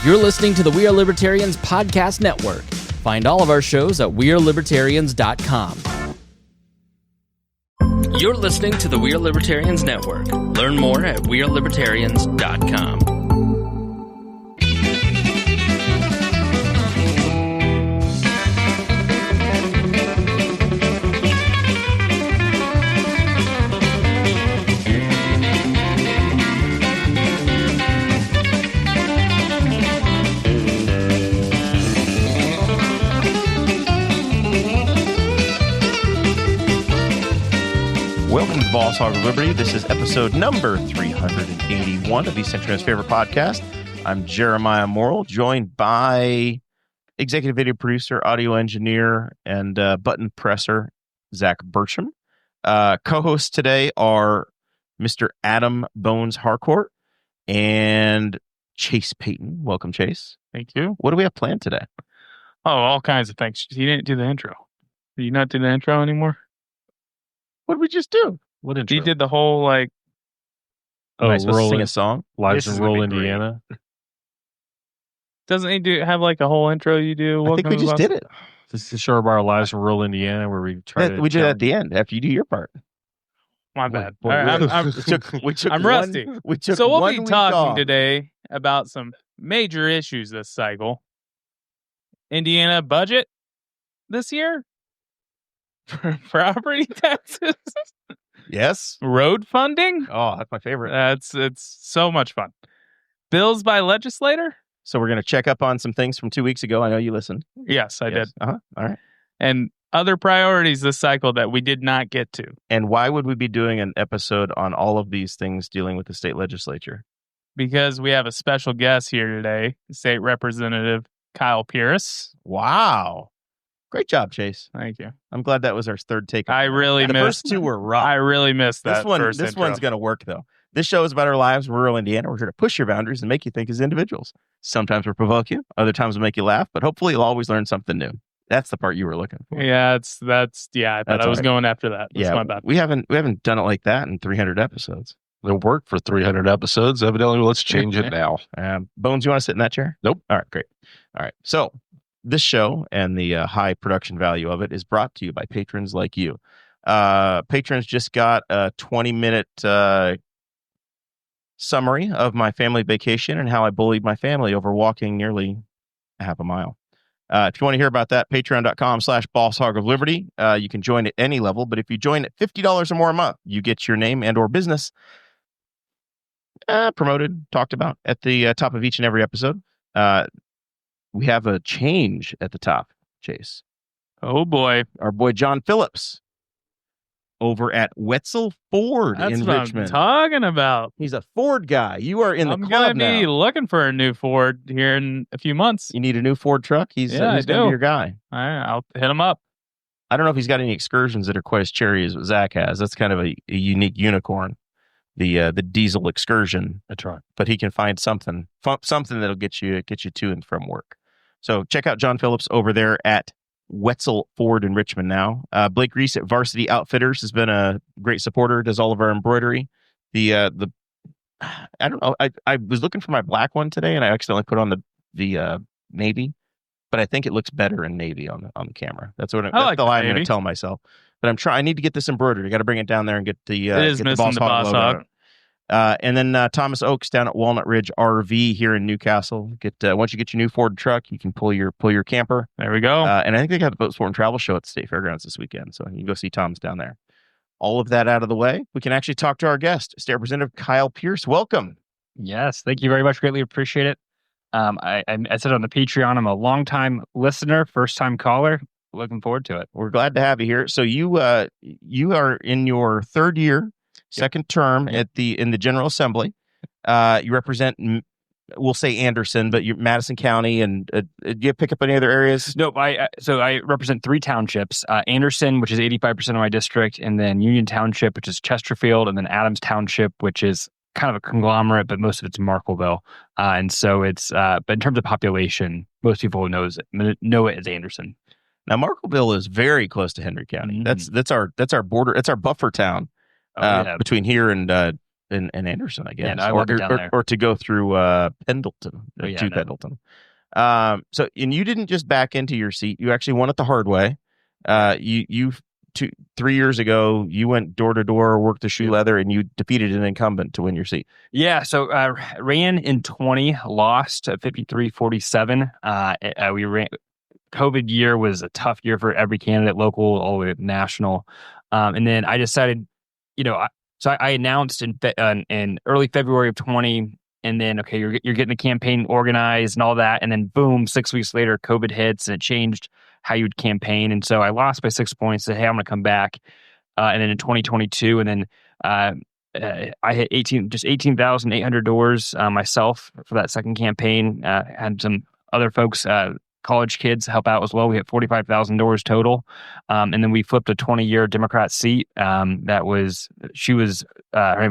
You're listening to the We Are Libertarians Podcast Network. Find all of our shows at wearelibertarians.com. You're listening to the We Are Libertarians Network. Learn more at wearelibertarians.com. Welcome to Boss Hog of Liberty. This is episode number 381 of East Central's favorite podcast. I'm Jeremiah Morrell, joined by executive video producer, audio engineer, and button presser, Zach Burcham. Co-hosts today are Mr. Adam Bones Harcourt and Chase Payton. Welcome, Chase. Thank you. What do we have planned today? Oh, all kinds of things. You didn't do the intro. Do you not do the intro anymore? What did we just do? What intro? You did the whole, like... Am I supposed to sing a song? Lives in rural Indiana. Doesn't he have, like, a whole intro you do? I think we just did it. This is the show about our lives in rural Indiana where we try to... We did it at the end, after you do your part. My bad. I'm rusty. So we'll be talking off today about some major issues this cycle. Indiana budget this year? Property taxes? Yes. Road funding? Oh, that's my favorite. It's so much fun. Bills by legislator? So we're going to check up on some things from 2 weeks ago. I know you listened. Yes, I did. All right. And other priorities this cycle that we did not get to. And why would we be doing an episode on all of these things dealing with the state legislature? Because we have a special guest here today, State Representative Kyle Pierce. Wow. Great job, Chase. Thank you. I'm glad that was our third take. The first two were rough. I really missed that. This one's going to work, though. This show is about our lives in rural Indiana. We're here to push your boundaries and make you think as individuals. Sometimes we'll provoke you. Other times we'll make you laugh. But hopefully you'll always learn something new. That's the part you were looking for. Yeah, I thought I was going after that. That's my bad. We haven't done it like that in 300 episodes. It'll work for 300 episodes. Evidently, let's change it now. Bones, you want to sit in that chair? Nope. All right, great. All right. So this show and the high production value of it is brought to you by patrons like you. Patrons just got a 20-minute summary of my family vacation and how I bullied my family over walking nearly a half a mile. If you want to hear about that, patreon.com/Boss Hog of Liberty. You can join at any level, but if you join at $50 or more a month, you get your name and or business promoted, talked about at the top of each and every episode. We have a change at the top, Chase. Oh, boy. Our boy John Phillips over at Wetzel Ford in Richmond. That's what I'm talking about. He's a Ford guy. You are in the club now. I'm going to be looking for a new Ford here in a few months. You need a new Ford truck? He's going to be your guy. All right, I'll hit him up. I don't know if he's got any excursions that are quite as cherry as what Zach has. That's kind of a unique unicorn, the diesel excursion. That's right. But he can find something that'll get you to and from work. So check out John Phillips over there at Wetzel Ford in Richmond now. Blake Reese at Varsity Outfitters has been a great supporter, does all of our embroidery. I don't know, I was looking for my black one today and I accidentally put on the navy, but I think it looks better in navy on the camera. That's the lie I'm going to tell myself. But I need to get this embroidered. I got to bring it down there and get the Boss Hog. And then Thomas Oakes down at Walnut Ridge RV here in Newcastle. Once you get your new Ford truck, you can pull your camper. There we go. And I think they got the Boat Sport and Travel show at the State Fairgrounds this weekend, so you can go see Tom's down there. All of that out of the way, we can actually talk to our guest, State Representative Kyle Pierce. Welcome. Yes, thank you very much. Greatly appreciate it. I said on the Patreon, I'm a longtime listener, first time caller. Looking forward to it. We're glad to have you here. So you are in your third year. Second term in the General Assembly. You represent, we'll say Anderson, but you're Madison County, and do you pick up any other areas? Nope. So I represent 3 townships: Anderson, which is 85% of my district, and then Union Township, which is Chesterfield, and then Adams Township, which is kind of a conglomerate, but most of it's Markleville. And so it's, but in terms of population, most people know it as Anderson. Now, Markleville is very close to Henry County. Mm-hmm. That's our border. It's our buffer town between here and in Anderson, I guess. Yeah, no, I love it down there. Or to go through Pendleton, Oh, yeah, to no. Pendleton. So, and you didn't just back into your seat. You actually won it the hard way. You 3 years ago, you went door to door, worked the shoe leather, and you defeated an incumbent to win your seat. Yeah, so ran in 20, lost at 53-47. We ran. COVID year was a tough year for every candidate, local all the way to national. And then I decided, I announced in early February of 20, and then okay, you're getting the campaign organized and all that, and then boom, 6 weeks later, COVID hits and it changed how you would campaign. And so I lost by 6 points. Said, hey, I'm going to come back. And then in 2022, and then I hit 18,800 doors myself for that second campaign. Had some other folks, college kids, help out as well. We hit 45,000 doors total. And then we flipped a 20-year Democrat seat. Her name was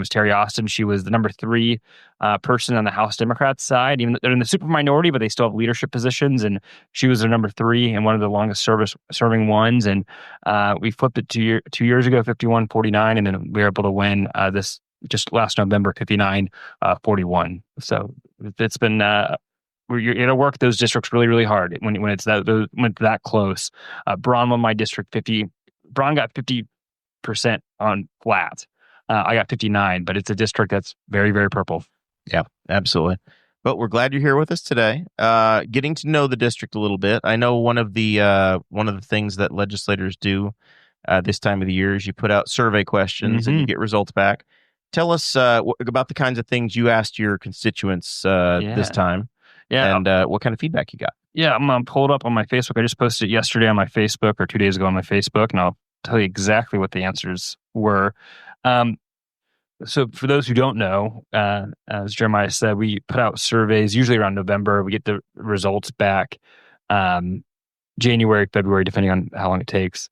Terry Austin. She was the number 3 person on the House Democrats side. Even they're in the super minority, but they still have leadership positions. And she was the number 3 and one of the longest serving ones. And we flipped it 2 years ago, 51-49, and then we were able to win this just last November, 59-41. So it's been you're going to work those districts really, really hard when it's that close. Braun won my district 50. Braun got 50% on flat. I got 59, but it's a district that's very, very purple. Yeah, absolutely. But we're glad you're here with us today. Getting to know the district a little bit. I know one of the things that legislators do this time of the year is you put out survey questions and you get results back. Tell us about the kinds of things you asked your constituents this time. Yeah, and what kind of feedback you got? Yeah, I'm pulled up on my Facebook. I just posted it yesterday on my Facebook, or 2 days ago on my Facebook, and I'll tell you exactly what the answers were. So for those who don't know, as Jeremiah said, we put out surveys usually around November. We get the results back January, February, depending on how long it takes.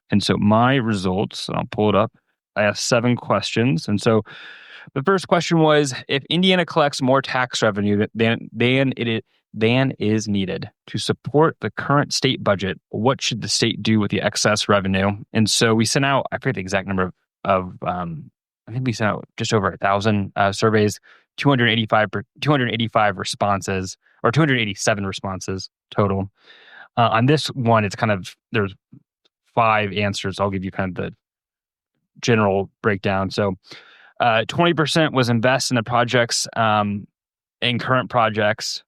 And so my results, I'll pull it up. I asked 7 questions, and so the first question was, if Indiana collects more tax revenue than is needed to support the current state budget, what should the state do with the excess revenue? And so we sent out, I forget the exact number of I think we sent out just over 1,000 surveys, 285 responses, or 287 responses total. On this one, it's kind of, there's 5 answers. I'll give you kind of the general breakdown. So 20% was invest in the projects, in current projects.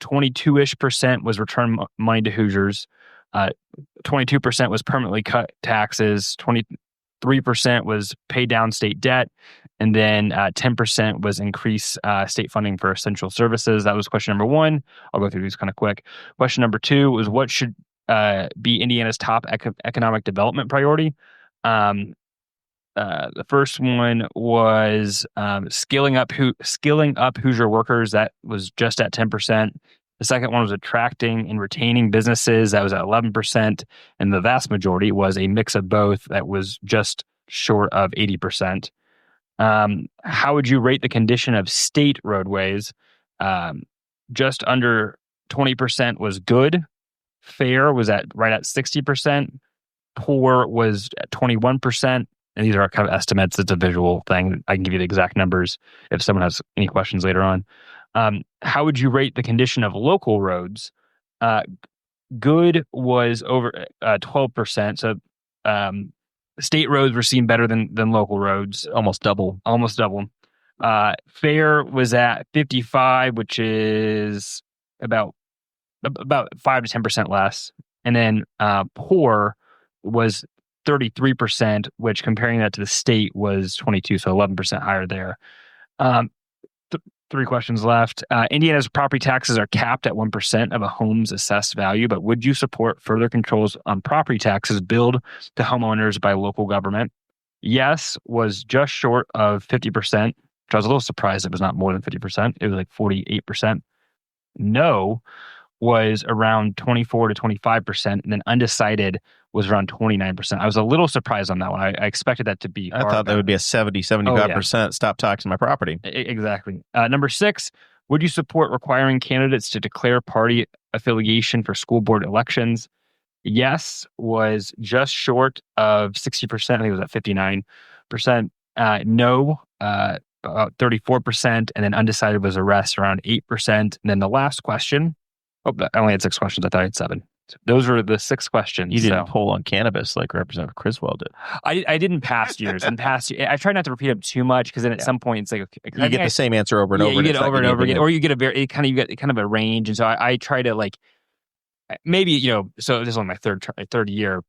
22-ish% was return money to Hoosiers. 22% was permanently cut taxes. 23% was pay down state debt. And then 10% was increase state funding for essential services. That was question number 1. I'll go through these kind of quick. Question number 2 was, what should be Indiana's top economic development priority? The first one was skilling up Hoosier workers. That was just at 10%. The second one was attracting and retaining businesses. That was at 11%. And the vast majority was a mix of both. That was just short of 80%. How would you rate the condition of state roadways? Just under 20% was good. Fair was right at 60%. Poor was at 21%. And these are kind of estimates. It's a visual thing. I can give you the exact numbers if someone has any questions later on. How would you rate the condition of local roads? Good was over 12%. So state roads were seen better than local roads. Almost double. Fair was at 55, which is about 5 to 10% less. And then poor was 33%, which comparing that to the state was 22, so 11% higher there. 3 questions left. Indiana's property taxes are capped at 1% of a home's assessed value, but would you support further controls on property taxes billed to homeowners by local government? Yes was just short of 50%, which I was a little surprised it was not more than 50%. It was like 48%. No was around 24 to 25%, and then undecided was around 29%. I was a little surprised on that one. I expected that to be. I thought that would be a 75% stop taxing my property. Exactly. Number 6, would you support requiring candidates to declare party affiliation for school board elections? Yes was just short of 60%. I think it was at 59%. No about 34%, and then undecided was arrest around 8%. And then the last question, I only had 6 questions. I thought I had 7. Those were the 6 questions. You didn't poll on cannabis like Representative Criswell did. I did in past years. I try not to repeat them too much because then at some point it's like you get the same answer over and over. You get it over and over again, or you get you get kind of a range. And so I try to like maybe So this is only my third year.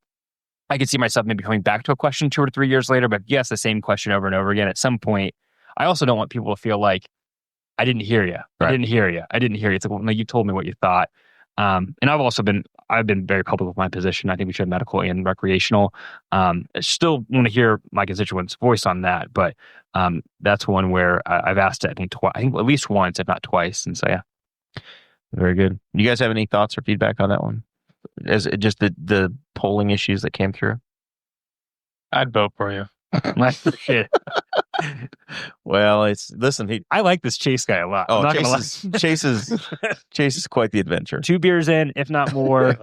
I could see myself maybe coming back to a question 2 or 3 years later, but yes, the same question over and over again. At some point, I also don't want people to feel like I didn't hear you. Right. I didn't hear you. It's like, well, no, you told me what you thought. And I've been very public with my position. I think we should have medical and recreational. I still want to hear my constituents' voice on that, but that's one where I've asked it, I think at least once, if not twice. And so, yeah. Very good. You guys have any thoughts or feedback on that one? As just the polling issues that came through? I'd vote for you. Well, I like this Chase guy a lot. Oh, I'm not gonna lie. Chase is quite the adventure. 2 beers in, if not more.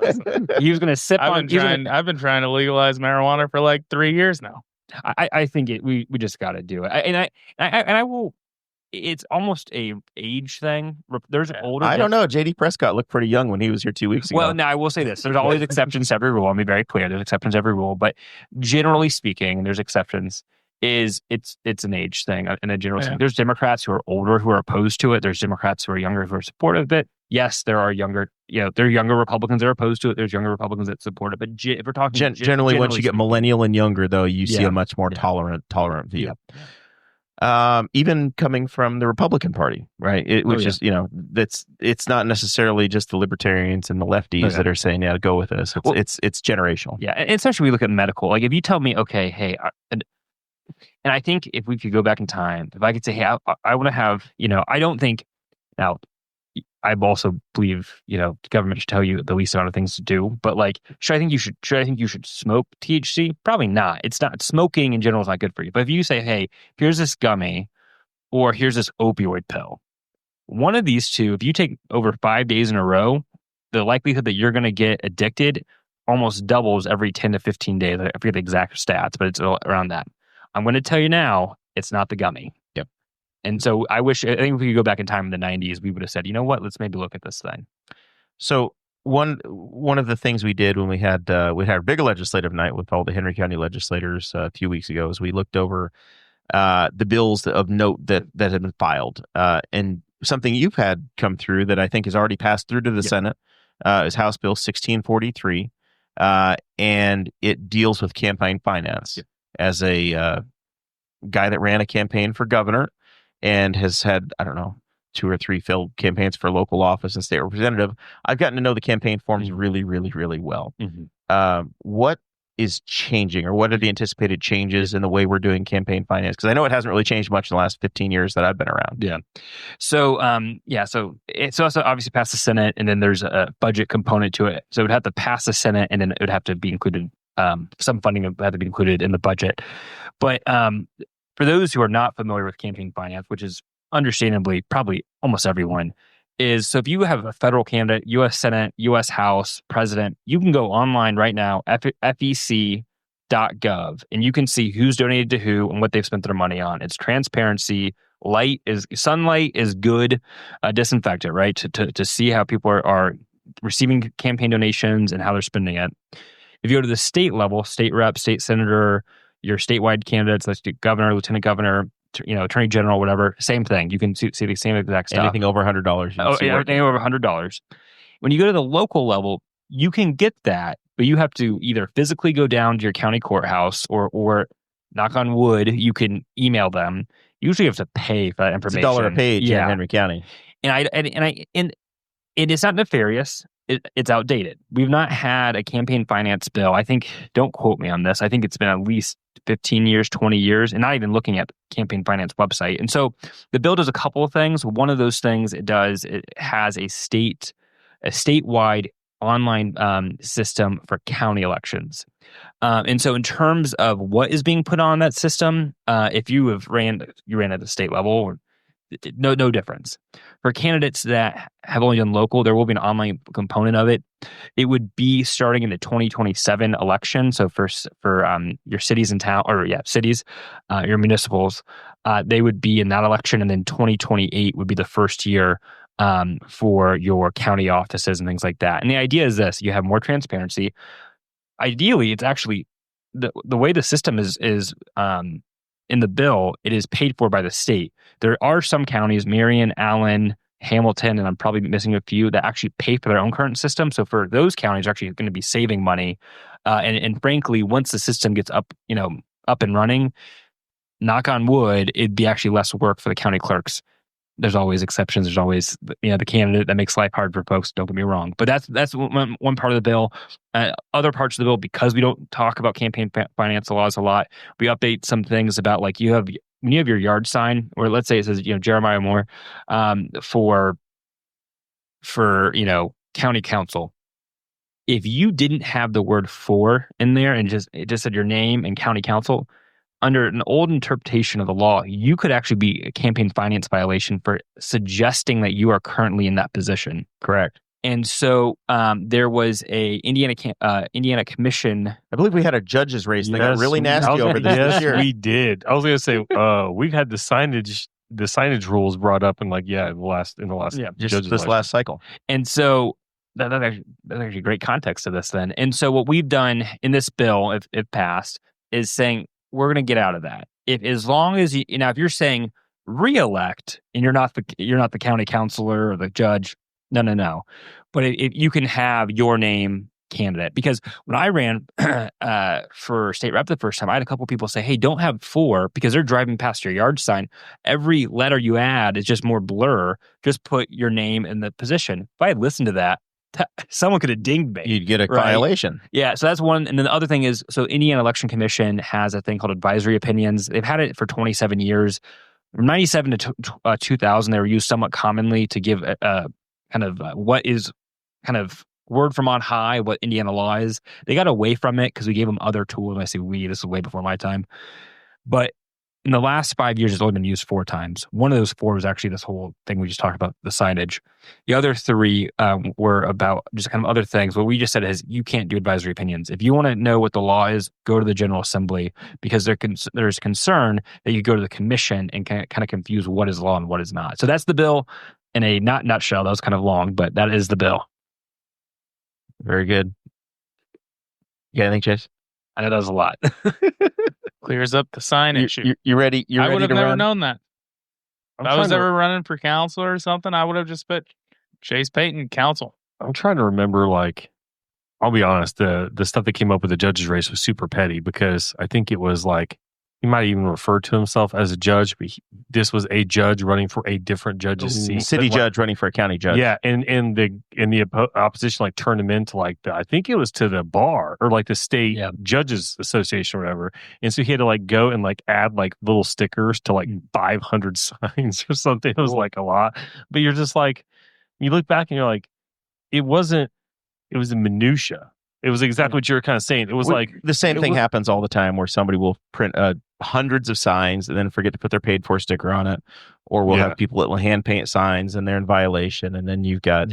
He was going to sip I've been trying to legalize marijuana for like 3 years now. I think we just got to do it. And I will. It's almost a age thing. There's older. I don't know. JD Prescott looked pretty young when he was here 2 weeks ago. Well, now I will say this: there's always exceptions to every rule. I'll be very clear. There's exceptions to every rule, but generally speaking, there's exceptions. It's an age thing and a general thing. There's Democrats who are older who are opposed to it. There's Democrats who are younger who are supportive of it. Yes, there are younger. there are younger Republicans that are opposed to it. There's younger Republicans that support it. But if we're talking generally, once you get millennial and younger, though, you see a much more tolerant view. Even coming from the Republican Party, right? Which is, it's not necessarily just the libertarians and the lefties that are saying, yeah, go with this. It's generational. Yeah. And especially we look at medical. Like if you tell me, okay, hey, and I think if we could go back in time, if I could say, hey, I want to have, I don't think now, I also believe, the government should tell you the least amount of things to do. But like, should I think you should smoke THC? Probably not. It's not. Smoking in general is not good for you. But if you say, hey, here's this gummy, or here's this opioid pill, one of these two, if you take over 5 days in a row, the likelihood that you're going to get addicted almost doubles every 10 to 15 days. I forget the exact stats, but it's around that. I'm going to tell you now, it's not the gummy. Yep. And so I think if we could go back in time in the 90s, we would have said, you know what, let's maybe look at this thing. So one of the things we did when we had a bigger legislative night with all the Henry County legislators a few weeks ago is we looked over the bills of note that had been filed. And something you've had come through that I think has already passed through to the Senate is House Bill 1643. And it deals with campaign finance. As a guy that ran a campaign for governor and has had, 2 or 3 failed campaigns for local office and state representative, I've gotten to know the campaign forms really, really, really well. Mm-hmm. What is changing, or what are the anticipated changes in the way we're doing campaign finance? Because I know it hasn't really changed much in the last 15 years that I've been around. Yeah. So, so it's also obviously passed the Senate, and then there's a budget component to it. So it would have to pass the Senate, and then it would have to be included. Some funding would have to be included in the budget. But for those who are not familiar with campaign finance, which is understandably probably almost everyone, is so if you have a federal candidate, U.S. Senate, U.S. House, President, you can go online right now, fec.gov, and you can see who's donated to who and what they've spent their money on. It's transparency. Sunlight is good disinfectant, right? To see how people are receiving campaign donations and how they're spending it. If you go to the state level, state rep, state senator, your statewide candidates, let's do governor, lieutenant governor, attorney general, whatever, same thing. You can see the same exact stuff. Anything over $100. Anything over $100. When you go to the local level, you can get that, but you have to either physically go down to your county courthouse or knock on wood, you can email them. Usually you have to pay for that information. It's $1 a page in Henry County. And it is not nefarious. It's outdated. We've not had a campaign finance bill. I think, don't quote me on this, I think it's been at least 15 years, 20 years, and not even looking at the campaign finance website. And so the bill does a couple of things. One of those things it has a statewide online system for county elections. And so in terms of what is being put on that system, if you ran at the state level, or no difference. For candidates that have only done local, there will be an online component of it. It would be starting in the 2027 election. So for your cities and town, cities, your municipals, they would be in that election, and then 2028 would be the first year for your county offices and things like that. And the idea is this: you have more transparency. Ideally, it's actually the way the system is in the bill, it is paid for by the state. There are some counties, Marion, Allen, Hamilton, and I'm probably missing a few, that actually pay for their own current system. So for those counties, are actually going to be saving money. And frankly, once the system gets up and running, knock on wood, it'd be actually less work for the county clerks. There's always exceptions. There's always the candidate that makes life hard for folks. Don't get me wrong, but that's one part of the bill. Other parts of the bill, because we don't talk about campaign finance laws a lot, we update some things about, like, when you have your yard sign, or let's say it says Jeremiah Moore for county council. If you didn't have the word "for" in there and it just said your name and county council, under an old interpretation of the law, you could actually be a campaign finance violation for suggesting that you are currently in that position. Correct. And so there was a Indiana commission. I believe we had a judge's race that got really nasty over this year. We did. I was going to say we've had the signage rules brought up in the last just this last cycle. And so that's actually great context to this then. And so what we've done in this bill, if passed, is saying, we're going to get out of that. As long as if you're saying re-elect and you're not the county councilor or the judge, no. But if you can have your name candidate, because when I ran for state rep the first time, I had a couple people say, "Hey, don't have "for," because they're driving past your yard sign. Every letter you add is just more blur. Just put your name in the position." If I had listened to that, someone could have dinged me. You'd get a violation. Yeah, so that's one. And then the other thing is, so Indiana Election Commission has a thing called advisory opinions. They've had it for 27 years. From 97 to 2000, they were used somewhat commonly to give what is kind of word from on high, what Indiana law is. They got away from it because we gave them other tools. And I say this is way before my time. But in the last 5 years, it's only been used 4 times. One of those 4 was actually this whole thing we just talked about, the signage. The other 3 were about just kind of other things. What we just said is you can't do advisory opinions. If you want to know what the law is, go to the General Assembly, because there's concern that you go to the commission and kind of confuse what is law and what is not. So that's the bill in a nutshell. That was kind of long, but that is the bill. Very good. You got anything, Chase? I know that was a lot. Clears up the sign issue. You ready? I would have never run? known that. If I was ever running for council or something, I would have just put Chase Payton council. I'm trying to remember, I'll be honest, the stuff that came up with the judge's race was super petty, because I think it was he might even refer to himself as a judge, but this was a judge running for a different judge's seat. City judge running for a county judge. Yeah, and the opposition turned him into I think it was to the bar or the state judges association or whatever. And so he had to go and add little stickers to 500 signs or something. It was a lot. But you're just you look back and you're it was a minutia. It was exactly what you were kind of saying. It was the same thing happens all the time, where somebody will print hundreds of signs and then forget to put their paid for sticker on it, or we'll have people that will hand paint signs and they're in violation, and then you've got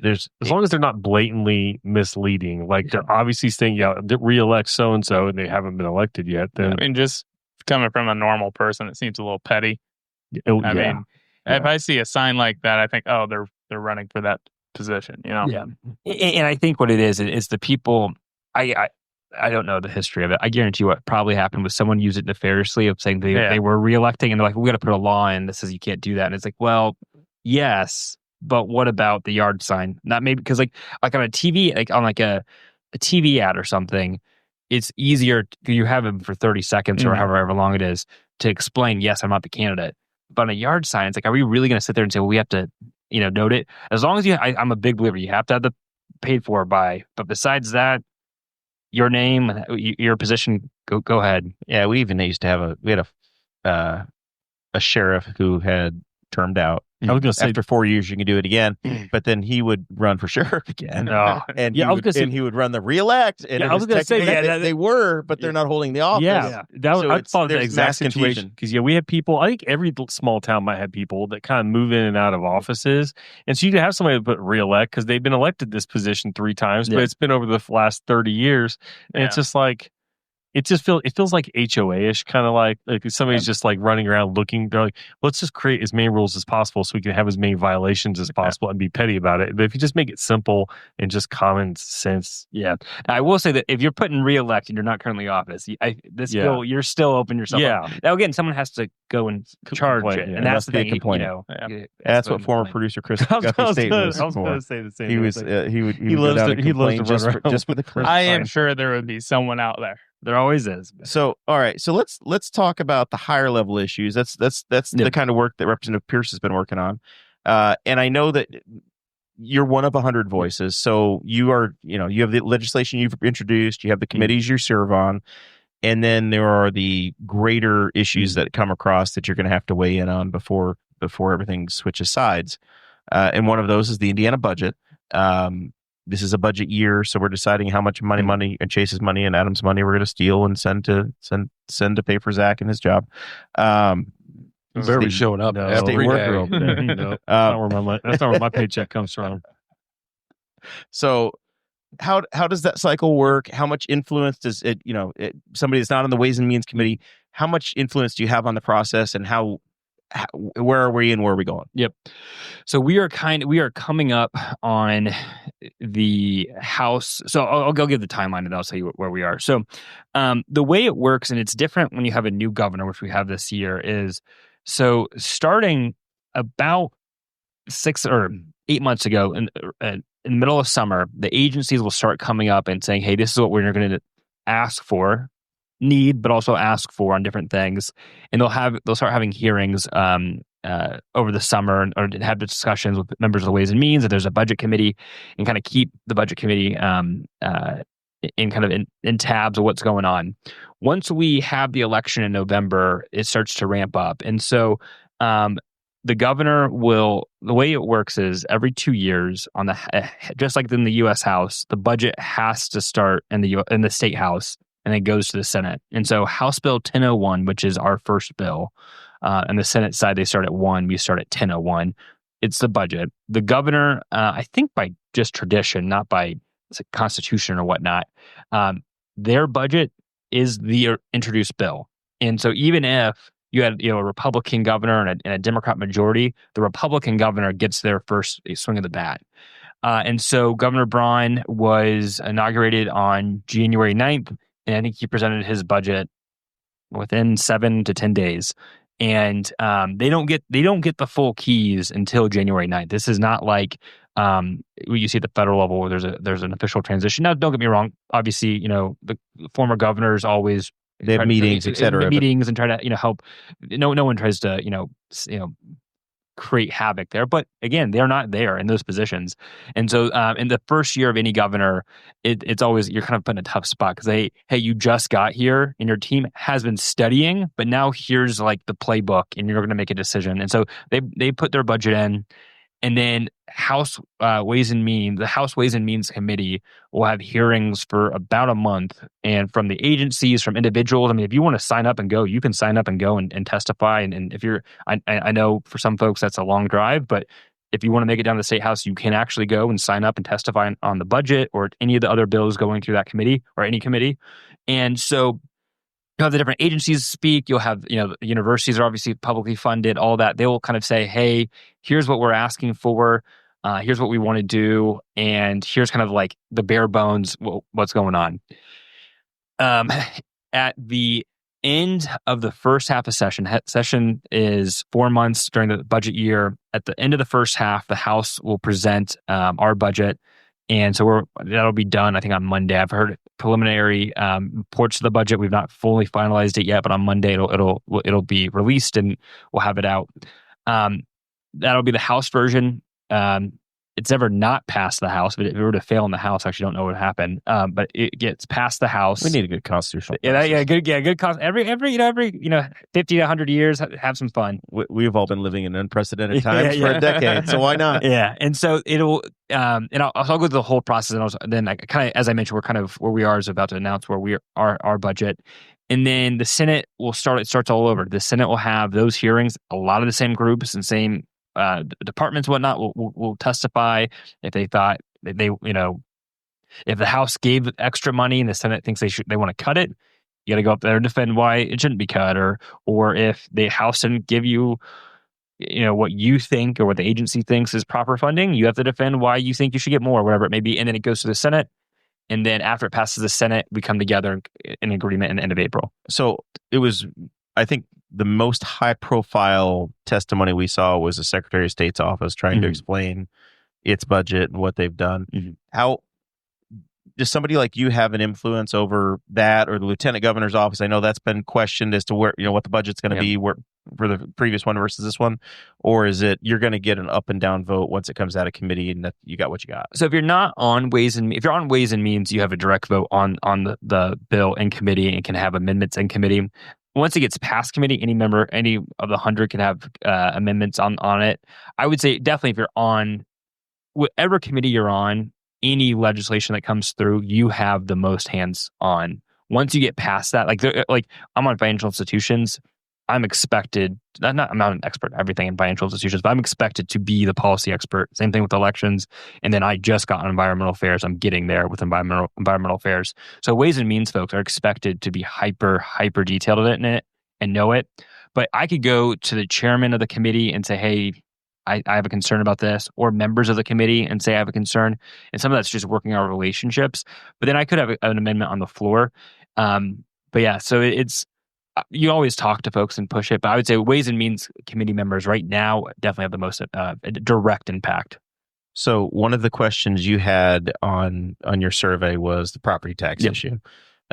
there's as long as they're not blatantly misleading, they're obviously saying re-elect so and so and they haven't been elected yet. Then I mean, just coming from a normal person, it seems a little petty. I mean, if I see a sign like that, I think, oh, they're running for that position, Yeah, and I think what it is the people. I don't know the history of it. I guarantee you what probably happened was someone used it nefariously of saying they were re-electing, and they're we got to put a law in that says you can't do that. And it's well, yes, but what about the yard sign? Not maybe, because on a TV, on a TV ad or something, it's easier. You have them for 30 seconds or however long it is to explain, yes, I'm not the candidate. But on a yard sign, it's are we really going to sit there and say, well, we have to note it? As long as I'm a big believer, you have to have the paid for by. But besides that, your name, your position, go ahead. Yeah, we even used to have a sheriff who had termed out. I was going to say, After 4 years, you can do it again. But then he would run for sheriff again. And he would run the reelect. And I was going to say they were, but they're not holding the office. Yeah, I thought the exact situation. Because we have people. I think every small town might have people that kind of move in and out of offices, and so you can have somebody put reelect because they've been elected this position 3 times, but it's been over the last 30 years, and it's just like. It feels like HOA-ish, kind of like somebody's just like running around looking. They're like, let's just create as many rules as possible so we can have as many violations as possible and be petty about it. But if you just make it simple and just common sense. Yeah. I will say that if you're putting reelect and you're not currently office, bill, you're still open yourself up. Now, again, someone has to go and charge it. And that's the thing, That's what former producer Chris Guthrie State was. I was going to say the same thing. He loves to run just for the Chris. I am sure there would be someone out there. There always is. So, all right. So let's talk about the higher level issues. That's the kind of work that Representative Pierce has been working on. And I know that you're one of 100 voices. So you have the legislation you've introduced, you have the committees you serve on, and then there are the greater issues that come across that you're going to have to weigh in on before everything switches sides. And one of those is the Indiana budget. This is a budget year, so we're deciding how much money and Chase's money and Adam's money we're going to steal and send to pay for Zach and his job. Barely showing up every day. Over there. No, that's not where my paycheck comes from. So, how does that cycle work? How much influence does it? Somebody that's not on the Ways and Means Committee. How much influence do you have on the process, and where are we and where are we going? Yep. So we are coming up on the House. So I'll give the timeline and I'll tell you where we are. So the way it works, and it's different when you have a new governor, which we have this year, is so starting about 6 or 8 months ago in the middle of summer, the agencies will start coming up and saying, hey, this is what we're going to ask for. Need, but also ask for on different things, and they'll start having hearings over the summer or have discussions with members of the Ways and Means. And there's a budget committee, and kind of keep the budget committee in tabs of what's going on. Once we have the election in November, it starts to ramp up, and so the governor the way it works is every 2 years on just like in the U.S. House, the budget has to start in the state house. And then goes to the Senate. And so House Bill 1001, which is our first bill, and the Senate side, they start at 1, we start at 1001. It's the budget. The governor, I think by just tradition, not by constitution or whatnot, their budget is the introduced bill. And so even if you had a Republican governor and a Democrat majority, the Republican governor gets their first swing of the bat. And so Governor Braun was inaugurated on January 9th. And I think he presented his budget within 7 to 10 days, and they don't get the full keys until January 9th. This is not like you see at the federal level where there's an official transition. Now, don't get me wrong. Obviously, the former governors always they have meetings, etc. Meetings and try to help. No one tries to create havoc there. But again, they're not there in those positions. And so in the first year of any governor, it's always, you're kind of put in a tough spot because hey, you just got here and your team has been studying, but now here's like the playbook and you're going to make a decision. And so they put their budget in, and then the House Ways and Means Committee will have hearings for about a month. And from the agencies, from individuals, I mean, if you want to sign up and go, you can sign up and go and testify. And if you're, I know for some folks that's a long drive, but if you want to make it down to the State House, you can actually go and sign up and testify on the budget or any of the other bills going through that committee or any committee. And so you'll have the different agencies speak. You'll have, the universities are obviously publicly funded, all that. They will kind of say, hey, here's what we're asking for. Here's what we want to do. And here's kind of like the bare bones, what's going on. At the end of the first half of session is 4 months during the budget year. At the end of the first half, the House will present our budget. And so that'll be done, I think, on Monday. I've heard preliminary reports of the budget. We've not fully finalized it yet, but on Monday it'll be released and we'll have it out. That'll be the House version. it's ever not passed the House. But if it were to fail in the House, I actually don't know what would happen. But it gets past the House. We need a good constitutional. Good. Every 50 to 100 years, have some fun. We've all been living in unprecedented times for a decade, so why not? Yeah, and so it'll, and I'll go through the whole process, and then I kind of, as I mentioned, we're kind of where we are is about to announce where we are, our budget. And then the Senate will start. It starts all over. The Senate will have those hearings. A lot of the same groups and same departments, whatnot, will testify if they thought they, if the House gave extra money and the Senate thinks they want to cut it, you got to go up there and defend why it shouldn't be cut, or if the House didn't give you, what you think or what the agency thinks is proper funding, you have to defend why you think you should get more, whatever it may be, and then it goes to the Senate. And then after it passes the Senate, we come together in agreement in the end of April. So it was, I think, the most high-profile testimony we saw was the Secretary of State's office trying to explain its budget and what they've done. How does somebody like you have an influence over that, or the Lieutenant Governor's office? I know that's been questioned as to where, what the budget's going to be for the previous one versus this one, or is it you're going to get an up and down vote once it comes out of committee and that you got what you got? So if you're not on Ways and Means, you have a direct vote on the bill in committee and can have amendments in committee. Once it gets past committee, any of the 100 can have amendments on it. I would say definitely if you're on whatever committee you're on, any legislation that comes through, you have the most hands on. Once you get past that, like I'm on financial institutions, I'm expected, I'm not an expert in everything in financial institutions, but I'm expected to be the policy expert. Same thing with elections. And then I just got on environmental affairs. I'm getting there with environmental affairs. So Ways and Means folks are expected to be hyper detailed in it and know it. But I could go to the chairman of the committee and say, hey, I have a concern about this, or members of the committee and say I have a concern. And some of that's just working our relationships. But then I could have an amendment on the floor. But yeah, so it's, you always talk to folks and push it, but I would say Ways and Means committee members right now definitely have the most direct impact. So one of the questions you had on your survey was the property tax issue,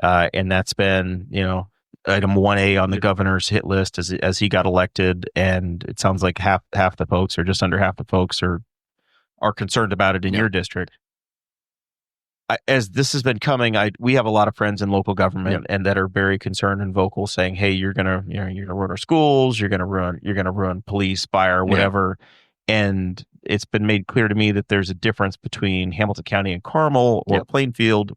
and that's been item 1A on the governor's hit list as he got elected, and it sounds like half the folks, or just under half the folks, are concerned about it in your district. As this has been coming, we have a lot of friends in local government and that are very concerned and vocal, saying, "Hey, you're gonna ruin our schools. You're gonna ruin police, fire, whatever." And it's been made clear to me that there's a difference between Hamilton County and Carmel or Plainfield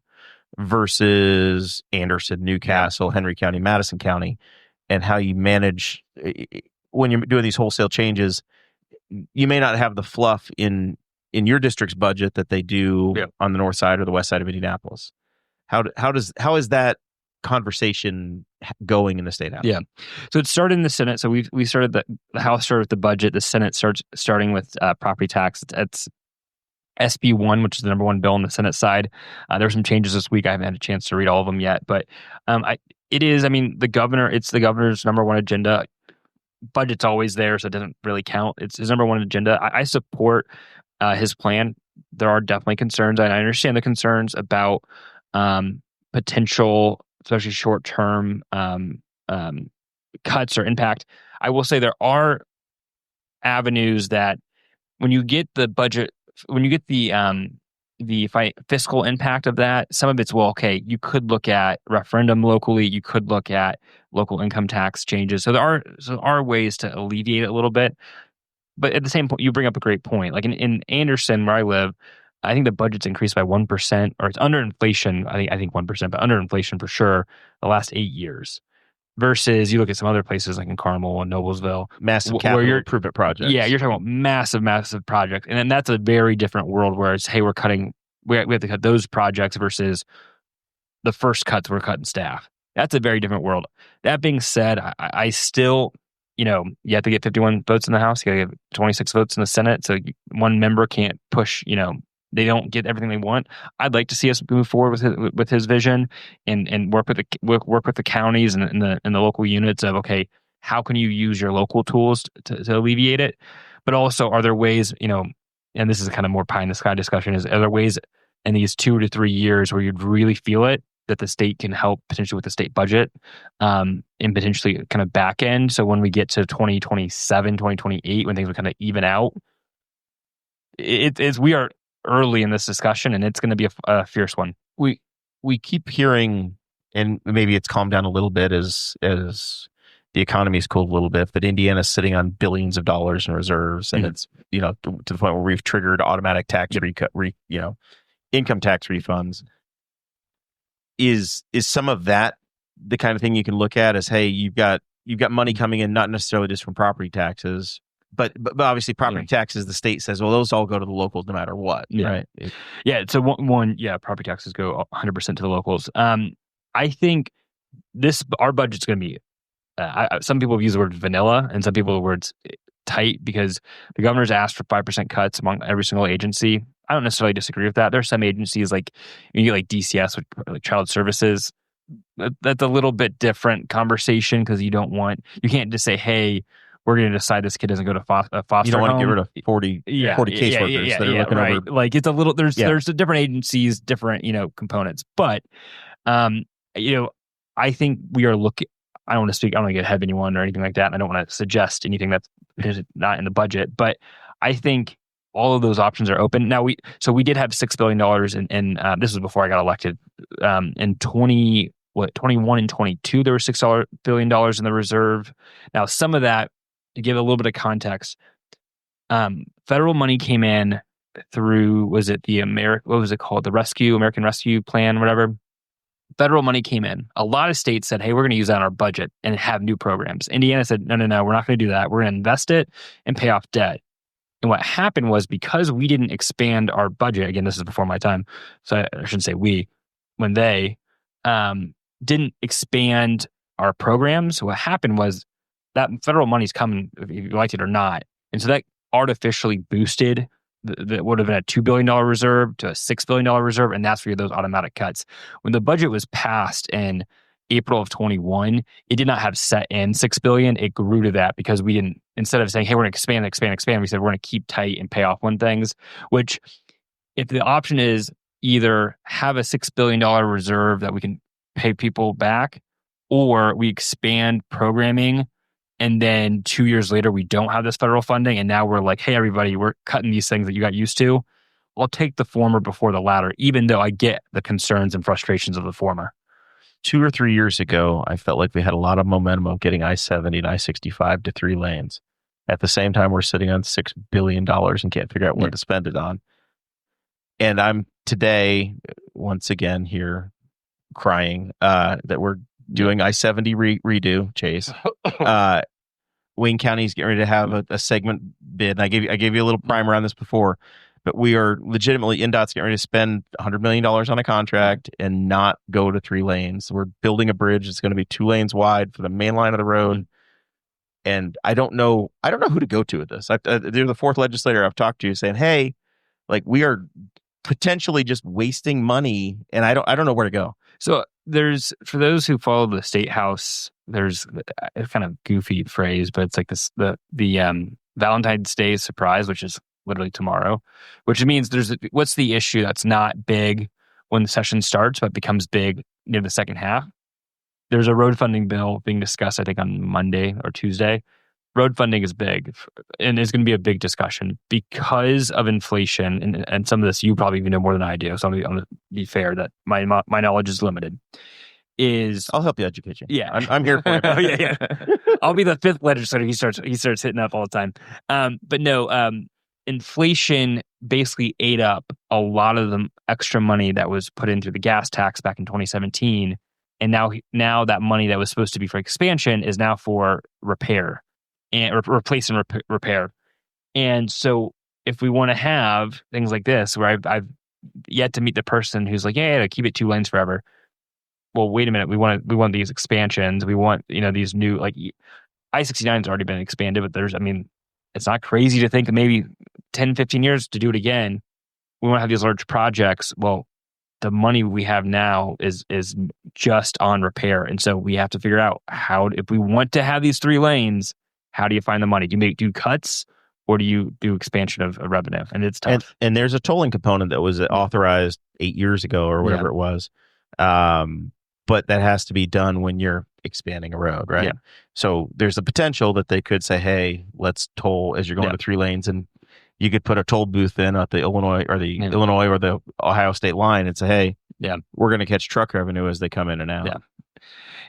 versus Anderson, Newcastle, Henry County, Madison County, and how you manage when you're doing these wholesale changes. You may not have the fluff in your district's budget that they do on the north side or the west side of Indianapolis. How is that conversation going in the state house? Yeah, so it started in the Senate. So we started the House started with the budget. The Senate starting with property tax. It's SB 1, which is the number one bill on the Senate side. There were some changes this week. I haven't had a chance to read all of them yet, but it's the governor's number one agenda. Budget's always there, so it doesn't really count. It's his number one agenda. I support his plan. There are definitely concerns. I understand the concerns about potential, especially short-term cuts or impact. I will say there are avenues that when you get the budget, when you get the fiscal impact of that, some of it's, you could look at referendum locally, you could look at local income tax changes. So there are ways to alleviate it a little bit. But at the same point, you bring up a great point. Like in Anderson, where I live, I think the budget's increased by 1%, or it's under inflation. I think 1%, but under inflation for sure the last 8 years. Versus you look at some other places like in Carmel and Noblesville, massive capital improvement projects. Yeah, you're talking about massive projects, and then that's a very different world where it's, hey, we have to cut those projects versus the first cuts we're cutting staff. That's a very different world. That being said, I still, you have to get 51 votes in the House, you got to get 26 votes in the Senate, so one member can't push, they don't get everything they want. I'd like to see us move forward with his vision and work with the counties and the local units of, okay, how can you use your local tools to alleviate it? But also, are there ways, and this is kind of more pie in the sky discussion, are there ways in these 2 to 3 years where you'd really feel it, that the state can help potentially with the state budget and potentially kind of back end? So when we get to 2027, 2028, when things will kind of even out, we are early in this discussion, and it's going to be a fierce one. We keep hearing, and maybe it's calmed down a little bit as the economy's cooled a little bit, but Indiana's sitting on billions of dollars in reserves, and it's to the point where we've triggered automatic tax income tax refunds. Is some of that the kind of thing you can look at as, hey, you've got money coming in, not necessarily just from property taxes, but obviously property taxes, the state says, well, those all go to the locals no matter what, right? So property taxes go 100% to the locals. I think our budget's going to be, some people use the word vanilla and some people the words tight, because the governor's asked for 5% cuts among every single agency. I don't necessarily disagree with that. There's some agencies like you get like DCS, like Child Services. That's a little bit different conversation, because you can't just say, hey, we're going to decide this kid doesn't go to foster home. You don't want to get rid of 40 caseworkers that are looking over. Like it's a little, there's different agencies, different, components. But, I think we are looking, I don't want to get ahead of anyone or anything like that. And I don't want to suggest anything that's not in the budget, but I think all of those options are open. Now we did have $6 billion in this was before I got elected. In 21 and 22, there was $6 billion in the reserve. Now some of that, to give a little bit of context, federal money came in through, was it the American Rescue Plan, whatever. Federal money came in. A lot of states said, hey, we're going to use that in our budget and have new programs. Indiana said, no, we're not going to do that. We're going to invest it and pay off debt. And what happened was, because we didn't expand our budget, again, this is before my time, so I shouldn't say we, when they didn't expand our programs, what happened was that federal money's coming, if you liked it or not. And so that artificially boosted that would have been a $2 billion reserve to a $6 billion reserve, and that's where those automatic cuts. When the budget was passed in April of 21, it did not have set in $6 billion. It grew to that because we didn't, instead of saying, hey, we're going to expand, we said we're going to keep tight and pay off on things, which if the option is either have a $6 billion reserve that we can pay people back, or we expand programming, and then 2 years later, we don't have this federal funding, and now we're like, hey, everybody, we're cutting these things that you got used to. I'll take the former before the latter, even though I get the concerns and frustrations of the former. 2 or 3 years ago, I felt like we had a lot of momentum of getting I-70 and I-65 to 3 lanes. At the same time, we're sitting on $6 billion and can't figure out what to spend it on. And I'm today, once again, here crying that we're doing I-70 redo, Chase. Wayne County's getting ready to have a segment bid. And I gave you a little primer on this before, but we are legitimately, INDOT's getting ready to spend $100 million on a contract and not go to 3 lanes. We're building a bridge that's going to be 2 lanes wide for the main line of the road. And I don't know who to go to with this. They're the 4th legislator I've talked to saying, hey, like, we are potentially just wasting money, and I don't know where to go. So there's, for those who follow the state house, there's a kind of goofy phrase, but it's like this, the Valentine's Day surprise, which is literally tomorrow, which means what's the issue that's not big when the session starts, but becomes big near the second half. There's a road funding bill being discussed, I think, on Monday or Tuesday. Road funding is big, and it's going to be a big discussion because of inflation, and some of this you probably even know more than I do, so I'm going to be fair that my knowledge is limited. I'll help you educate you. Yeah. I'm here for you. yeah. I'll be the 5th legislator he starts hitting up all the time. But no, inflation basically ate up a lot of the extra money that was put into the gas tax back in 2017, and now that money that was supposed to be for expansion is now for repair. And replace and repair. And so if we want to have things like this, where I've yet to meet the person who's like, yeah, keep it 2 lanes forever. Well, wait a minute. We want these expansions. We want, these new, like, I-69 has already been expanded, but it's not crazy to think that maybe 10, 15 years to do it again. We want to have these large projects. Well, the money we have now is just on repair. And so we have to figure out if we want to have these 3 lanes, how do you find the money? Do you do cuts, or do you do expansion of revenue? And it's tough. And there's a tolling component that was authorized 8 years ago or whatever it was. But that has to be done when you're expanding a road, right? Yeah. So there's a potential that they could say, hey, let's toll as you're going to 3 lanes. And you could put a toll booth in at the Illinois or the Ohio state line and say, hey, we're going to catch truck revenue as they come in and out.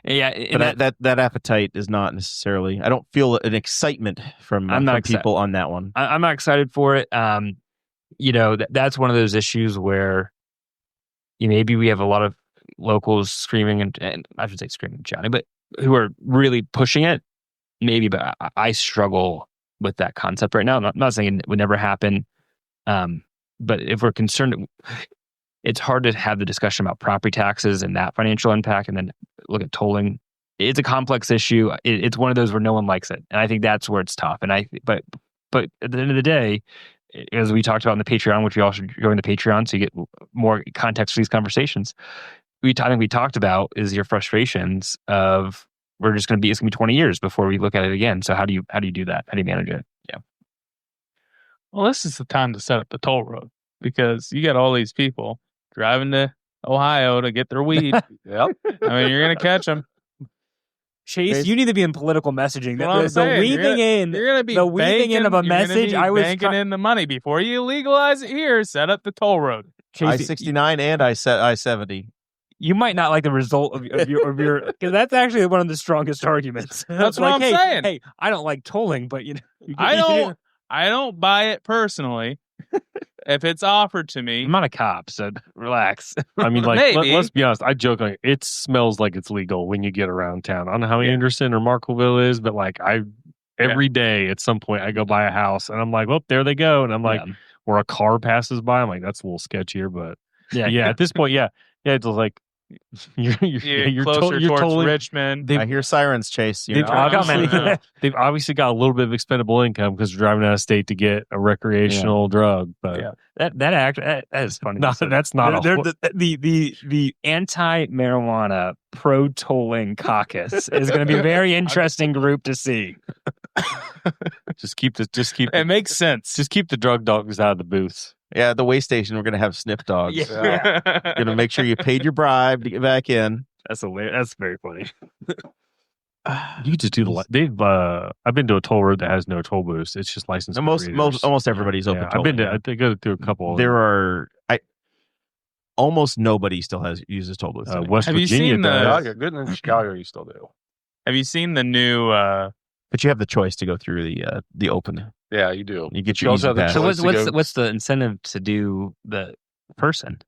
But that appetite is not necessarily. I don't feel an excitement from people on that one. I'm not excited for it. That's one of those issues where maybe we have a lot of locals screaming and I should say screaming and shouting, but who are really pushing it. Maybe, but I struggle with that concept right now. I'm not saying it would never happen, but if we're concerned, it's hard to have the discussion about property taxes and that financial impact, and then look at tolling. It's a complex issue. It's one of those where no one likes it, and I think that's where it's tough. And but at the end of the day, as we talked about in the Patreon, which we all should join the Patreon so you get more context for these conversations. I think we talked about is your frustrations of it's going to be 20 years before we look at it again. So how do you do that? How do you manage it? Yeah. Well, this is the time to set up the toll road because you got all these people driving to Ohio to get their weed. Yep. I mean, you're going to catch them. Chase, you need to be in political messaging. The weaving in of a message. I was banking in the money before you legalize it here. Set up the toll road. I-69 and I-70. You might not like the result of your because that's actually one of the strongest arguments. That's what I'm saying. Hey, I don't like tolling, but I don't buy it personally. If it's offered to me, I'm not a cop, so relax. I mean, let's be honest. I joke like it smells like it's legal when you get around town. I don't know how Anderson or Marklettville is, but like every day at some point I go by a house and I'm like, well, there they go, and I'm like, where a car passes by, I'm like, that's a little sketchier, but at this point, it's like. You're closer towards Richmond. I hear sirens, Chase. They've obviously got a little bit of expendable income because they're driving out of state to get a recreational drug. But that is funny. That's not the anti-marijuana pro-tolling caucus is going to be a very interesting group to see. It makes sense. Just keep the drug dogs out of the booths. Yeah, at the way station, we're going to have sniff dogs. Going to make sure you paid your bribe to get back in. That's hilarious. That's very funny. You could just do I've been to a toll road that has no toll booths. It's just licensed. Almost everybody's open. I've been to. I go through a couple. Almost nobody still uses toll booths. West Virginia does. Good in Chicago, you still do. Have you seen the new? But you have the choice to go through the open. Yeah, you do. You get your easy pass. So what's the incentive to do the person?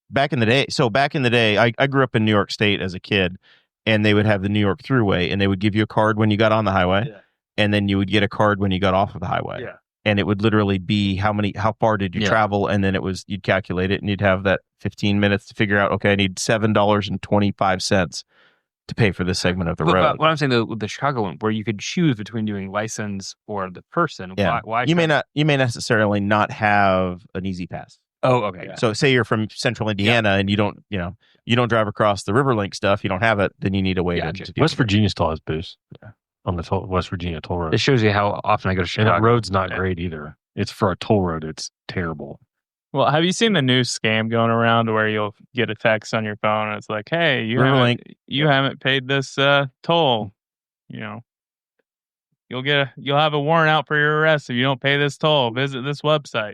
Back in the day, I grew up in New York State as a kid, and they would have the New York Thruway, and they would give you a card when you got on the highway, and then you would get a card when you got off of the highway. Yeah. And it would literally be how far did you travel, and then you'd calculate it, and you'd have that 15 minutes to figure out, okay, I need $7.25 to pay for this segment of the road. But what I'm saying, the Chicago one, where you could choose between doing license or the person. Yeah. Why you may necessarily not have an easy pass. Oh, okay. So say you're from Central Indiana and you don't drive across the Riverlink stuff. You don't have it, then you need a way to do West Virginia still has booths on the West Virginia toll road. It shows you how often I go to Chicago. And that road's not great either. It's for a toll road. It's terrible. Well, have you seen the new scam going around where you'll get a text on your phone and it's like, hey, you haven't paid this toll. You'll have a warrant out for your arrest if you don't pay this toll. Visit this website.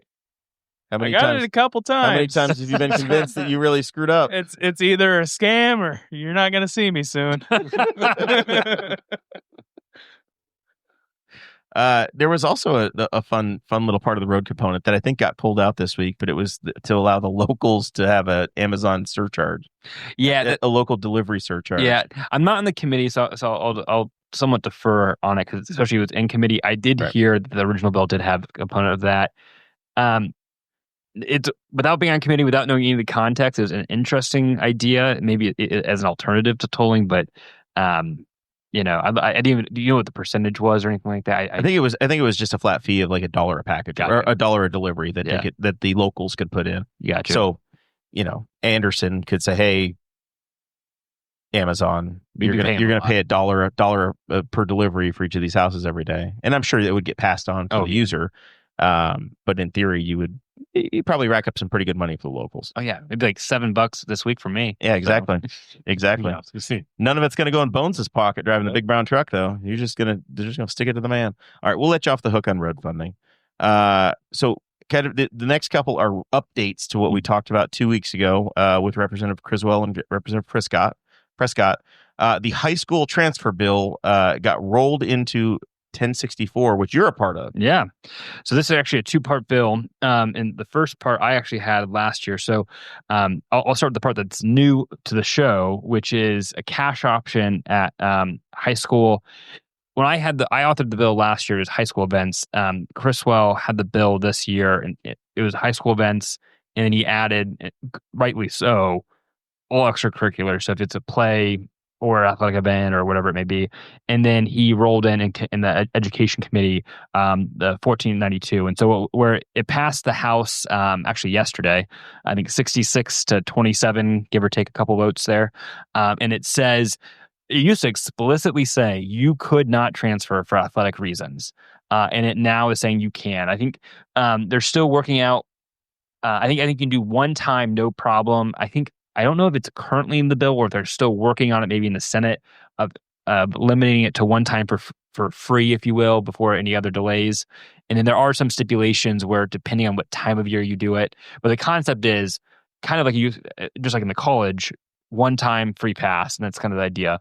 I got it a couple times. How many times have you been convinced that you really screwed up? It's either a scam or you're not going to see me soon. There was also a fun little part of the road component that I think got pulled out this week, but it was to allow the locals to have an Amazon surcharge. Yeah, a local delivery surcharge. Yeah, I'm not in the committee, so I'll somewhat defer on it because especially with in committee, I did hear that the original bill did have a component of that. It's without being on committee, without knowing any of the context, it was an interesting idea, maybe as an alternative to tolling, but. I didn't even. Do you know what the percentage was or anything like that? I think it was just a flat fee of like $1 a package or $1 a delivery that that the locals could put in. Gotcha. So, Anderson could say, "Hey, Amazon, you're gonna pay $1 per delivery for each of these houses every day," and I'm sure it would get passed on to the user. But in theory, you'd probably rack up some pretty good money for the locals. Oh yeah, maybe like $7 this week for me. Yeah, exactly, exactly. None of it's going to go in Bones' pocket driving the big brown truck, though. They're just gonna stick it to the man. All right, we'll let you off the hook on road funding. So kind of the next couple are updates to what we talked about 2 weeks ago with Representative Criswell and Representative Prescott. The high school transfer bill got rolled into 1064, which you're a part of. Yeah. So this is actually a two-part bill. And the first part I actually had last year. So I'll start with the part that's new to the show, which is a cash option at high school. When I authored the bill last year, it was high school events. Criswell had the bill this year, and it was high school events. And then he added, rightly so, all extracurricular. So if it's a play or athletic event or whatever it may be. And then he rolled in the education committee, the 1492. And so where it passed the House actually yesterday, I think 66 to 27, give or take a couple votes there. And it says, it used to explicitly say you could not transfer for athletic reasons. And it now is saying you can. I think they're still working out. I think you can do one time, no problem. I don't know if it's currently in the bill or if they're still working on it, maybe in the Senate, of limiting it to one time for free, if you will, before any other delays. And then there are some stipulations where, depending on what time of year you do it, but the concept is kind of like just like in the college, one time free pass, and that's kind of the idea.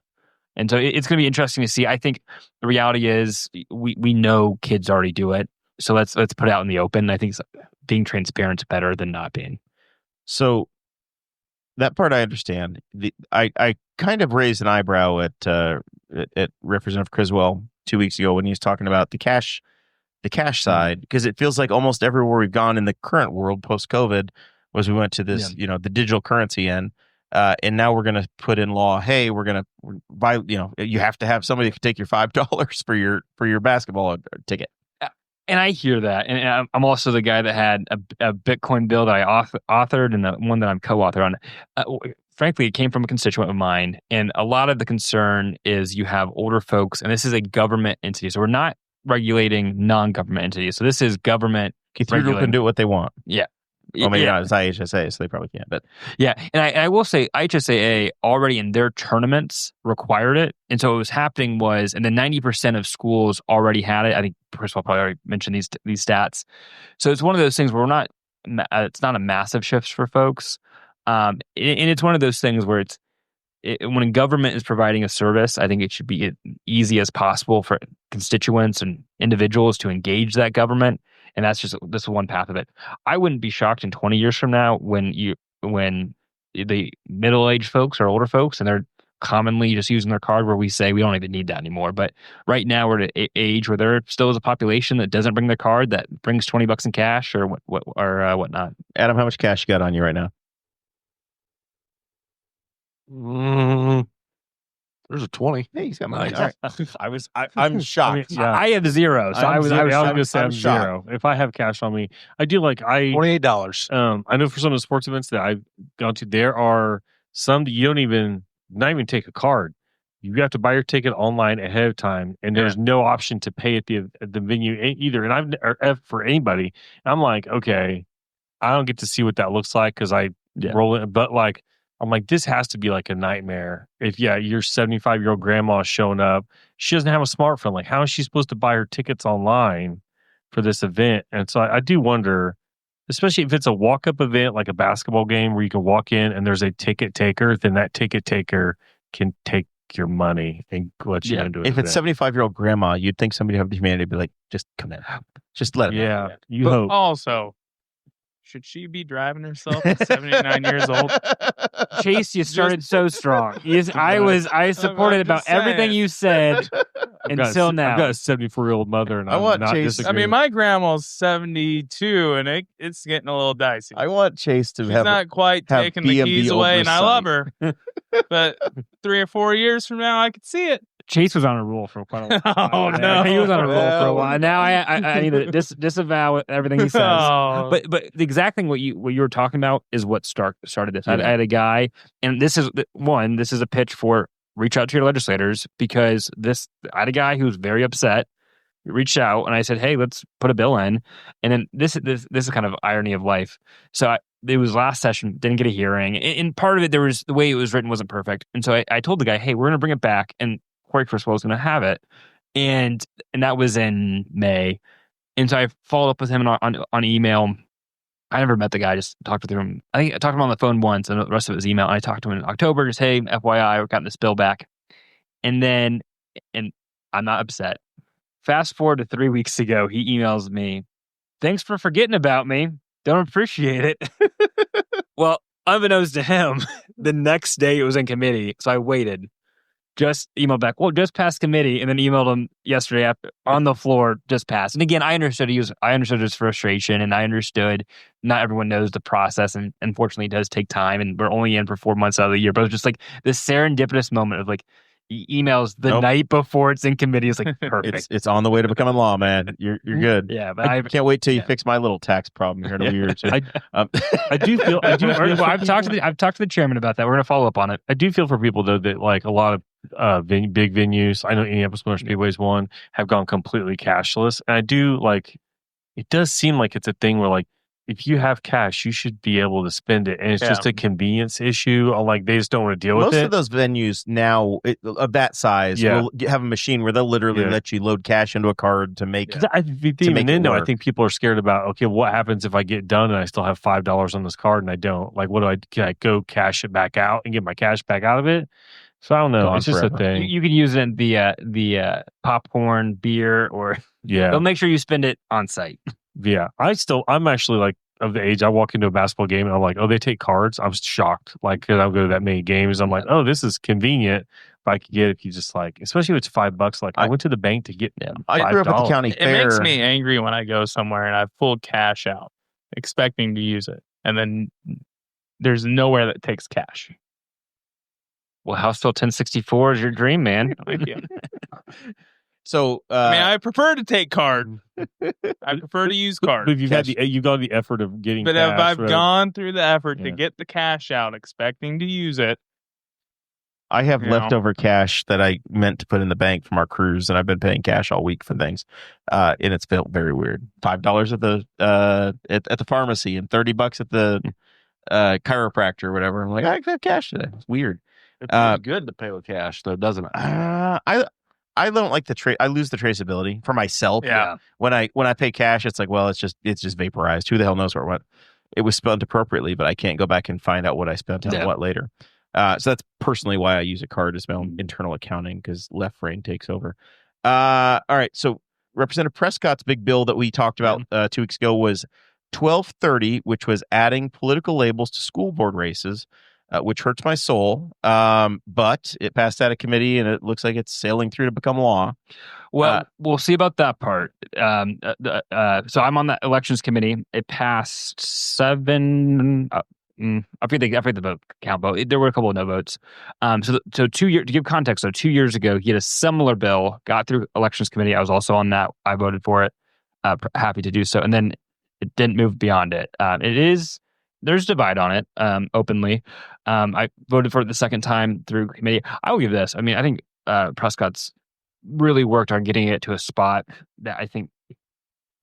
And so it's going to be interesting to see. I think the reality is we know kids already do it, so let's put it out in the open. I think being transparent is better than not being. So that part I understand. I kind of raised an eyebrow at Representative Criswell 2 weeks ago when he was talking about the cash side, because it feels like almost everywhere we've gone in the current world post COVID was we went to this, the digital currency end, and now we're going to put in law. Hey, we're going to buy. You have to have somebody who can take your $5 for your basketball ticket. And I hear that. And I'm also the guy that had a Bitcoin bill that I authored and the one that I'm co-author on. Frankly, it came from a constituent of mine. And a lot of the concern is you have older folks, and this is a government entity. So we're not regulating non-government entities. So this is government. Cathedral can do what they want. Yeah. Well, maybe not. It's IHSA, so they probably can't. But yeah, and I will say IHSAA already in their tournaments required it, and so what was happening was, and then 90% of schools already had it. I think Chris probably already mentioned these stats. So it's one of those things where it's not a massive shift for folks, and it's one of those things where when a government is providing a service, I think it should be as easy as possible for constituents and individuals to engage that government. And that's just this one path of it. I wouldn't be shocked in 20 years from now when the middle-aged folks or older folks, and they're commonly just using their card, where we say we don't even need that anymore. But right now we're at an age where there still is a population that doesn't bring their card, that brings $20 in cash or whatnot. Adam, how much cash you got on you right now? There's a 20. Hey, he's got money. Nice. All right. I'm shocked. I have zero. So I was going to say I'm I'm zero. If I have cash on me, I do $28. I know for some of the sports events that I've gone to, there are some that you don't not even take a card. You have to buy your ticket online ahead of time, and there's no option to pay at the venue either. And for anybody, I'm like, okay, I don't get to see what that looks like because I roll it, but like, I'm like, this has to be like a nightmare. If your 75-year-old grandma is showing up, she doesn't have a smartphone. Like, how is she supposed to buy her tickets online for this event? And so I do wonder, especially if it's a walk-up event, like a basketball game where you can walk in and there's a ticket taker, then that ticket taker can take your money and let you into it. If it's 75-year-old grandma, you'd think somebody of the humanity would be like, just come in. Just let it. Yeah, you hope. Also, should she be driving herself at 79 years old? Chase, you started so strong. I supported about everything you said until now. I've got a 74-year-old mother, and I want not Chase. I mean, my grandma's 72, and it's getting a little dicey. I want Chase to She's not quite taking the keys away, and I love her. But 3 or 4 years from now, I could see it. Chase was on a roll for quite a while. Oh, no. He was on a roll for a while. Now I need to disavow everything he says. Oh. But the exact thing what you were talking about is what started this. I had a guy, and this is a pitch for reach out to your legislators, because I had a guy who was very upset. He reached out, and I said, hey, let's put a bill in. And then this is kind of irony of life. So it was last session, didn't get a hearing. And part of it, there was the way it was written wasn't perfect. And so I told the guy, hey, we're going to bring it back, and Corey Criswell was going to have it. And that was in May. And so I followed up with him on email. I never met the guy, just talked with him. I think I talked to him on the phone once, and the rest of it was email. And I talked to him in October, just, hey, FYI, we're getting this bill back. And then, and I'm not upset. Fast forward to 3 weeks ago, he emails me, thanks for forgetting about me. Don't appreciate it. Well, unbeknownst to him, the next day it was in committee. So I waited. Just emailed back, well, just passed committee, and then emailed him yesterday after on the floor, just passed. And again, I understood his frustration, and I understood not everyone knows the process, and unfortunately it does take time, and we're only in for 4 months out of the year. But it was just like this serendipitous moment of like he emails the night before it's in committee. It's like perfect. It's on the way to becoming law, man. You're good. Yeah, but I can't wait till you fix my little tax problem here in a year or two. I do feel. well, I've talked to the chairman about that. We're going to follow up on it. I do feel for people though that like a lot of big venues. I know Indianapolis Motor Speedway's one have gone completely cashless, and I do like. It does seem like it's a thing where like if you have cash, you should be able to spend it, and it's just a convenience issue. Like they just don't want to deal with it. Most of those venues now of that size will have a machine where they'll literally let you load cash into a card to make. I think people are scared about. Okay, what happens if I get done and I still have $5 on this card and I don't? Like, what do I? Can I go cash it back out and get my cash back out of it? So I don't know. It's just a thing. You can use it in the popcorn, beer, or they'll make sure you spend it on site. Yeah, I'm actually like of the age. I walk into a basketball game and I'm like, oh, they take cards. I was shocked. Like, because I don't go to that many games. I'm like, oh, this is convenient. If I could get, if you just like, especially if it's $5. Like, I went to the bank to get. I grew up at the county fair. It makes me angry when I go somewhere and I've pulled cash out, expecting to use it, and then there's nowhere that takes cash. Well, House Bill 1064 is your dream, man. Thank you. So I prefer to take card. I prefer to use card. But you've got the effort of getting. But cash, if I've right? gone through the effort to get the cash out, expecting to use it, I have leftover cash that I meant to put in the bank from our cruise, and I've been paying cash all week for things, and it's felt very weird. $5 at the pharmacy and $30 at the chiropractor or whatever. I'm like, I have cash today. It's weird. It's pretty good to pay with cash, though, doesn't it? I don't like I lose the traceability for myself. Yeah. When I pay cash, it's like, well, it's just vaporized. Who the hell knows what it was spent appropriately, but I can't go back and find out what I spent on what later. So that's personally why I use a card as my own internal accounting, because left brain takes over. All right. So Representative Prescott's big bill that we talked about 2 weeks ago was 1230, which was adding political labels to school board races. Which hurts my soul, but it passed out of committee, and it looks like it's sailing through to become law. Well, we'll see about that part. So I'm on the elections committee. It passed 7. I forget the vote count, but there were a couple of no votes. So 2 years to give context. So 2 years ago, he had a similar bill, got through elections committee. I was also on that. I voted for it. Happy to do so, and then it didn't move beyond it. There's divide on it, openly. I voted for it the second time through committee. I will give this. I mean, I think Prescott's really worked on getting it to a spot that I think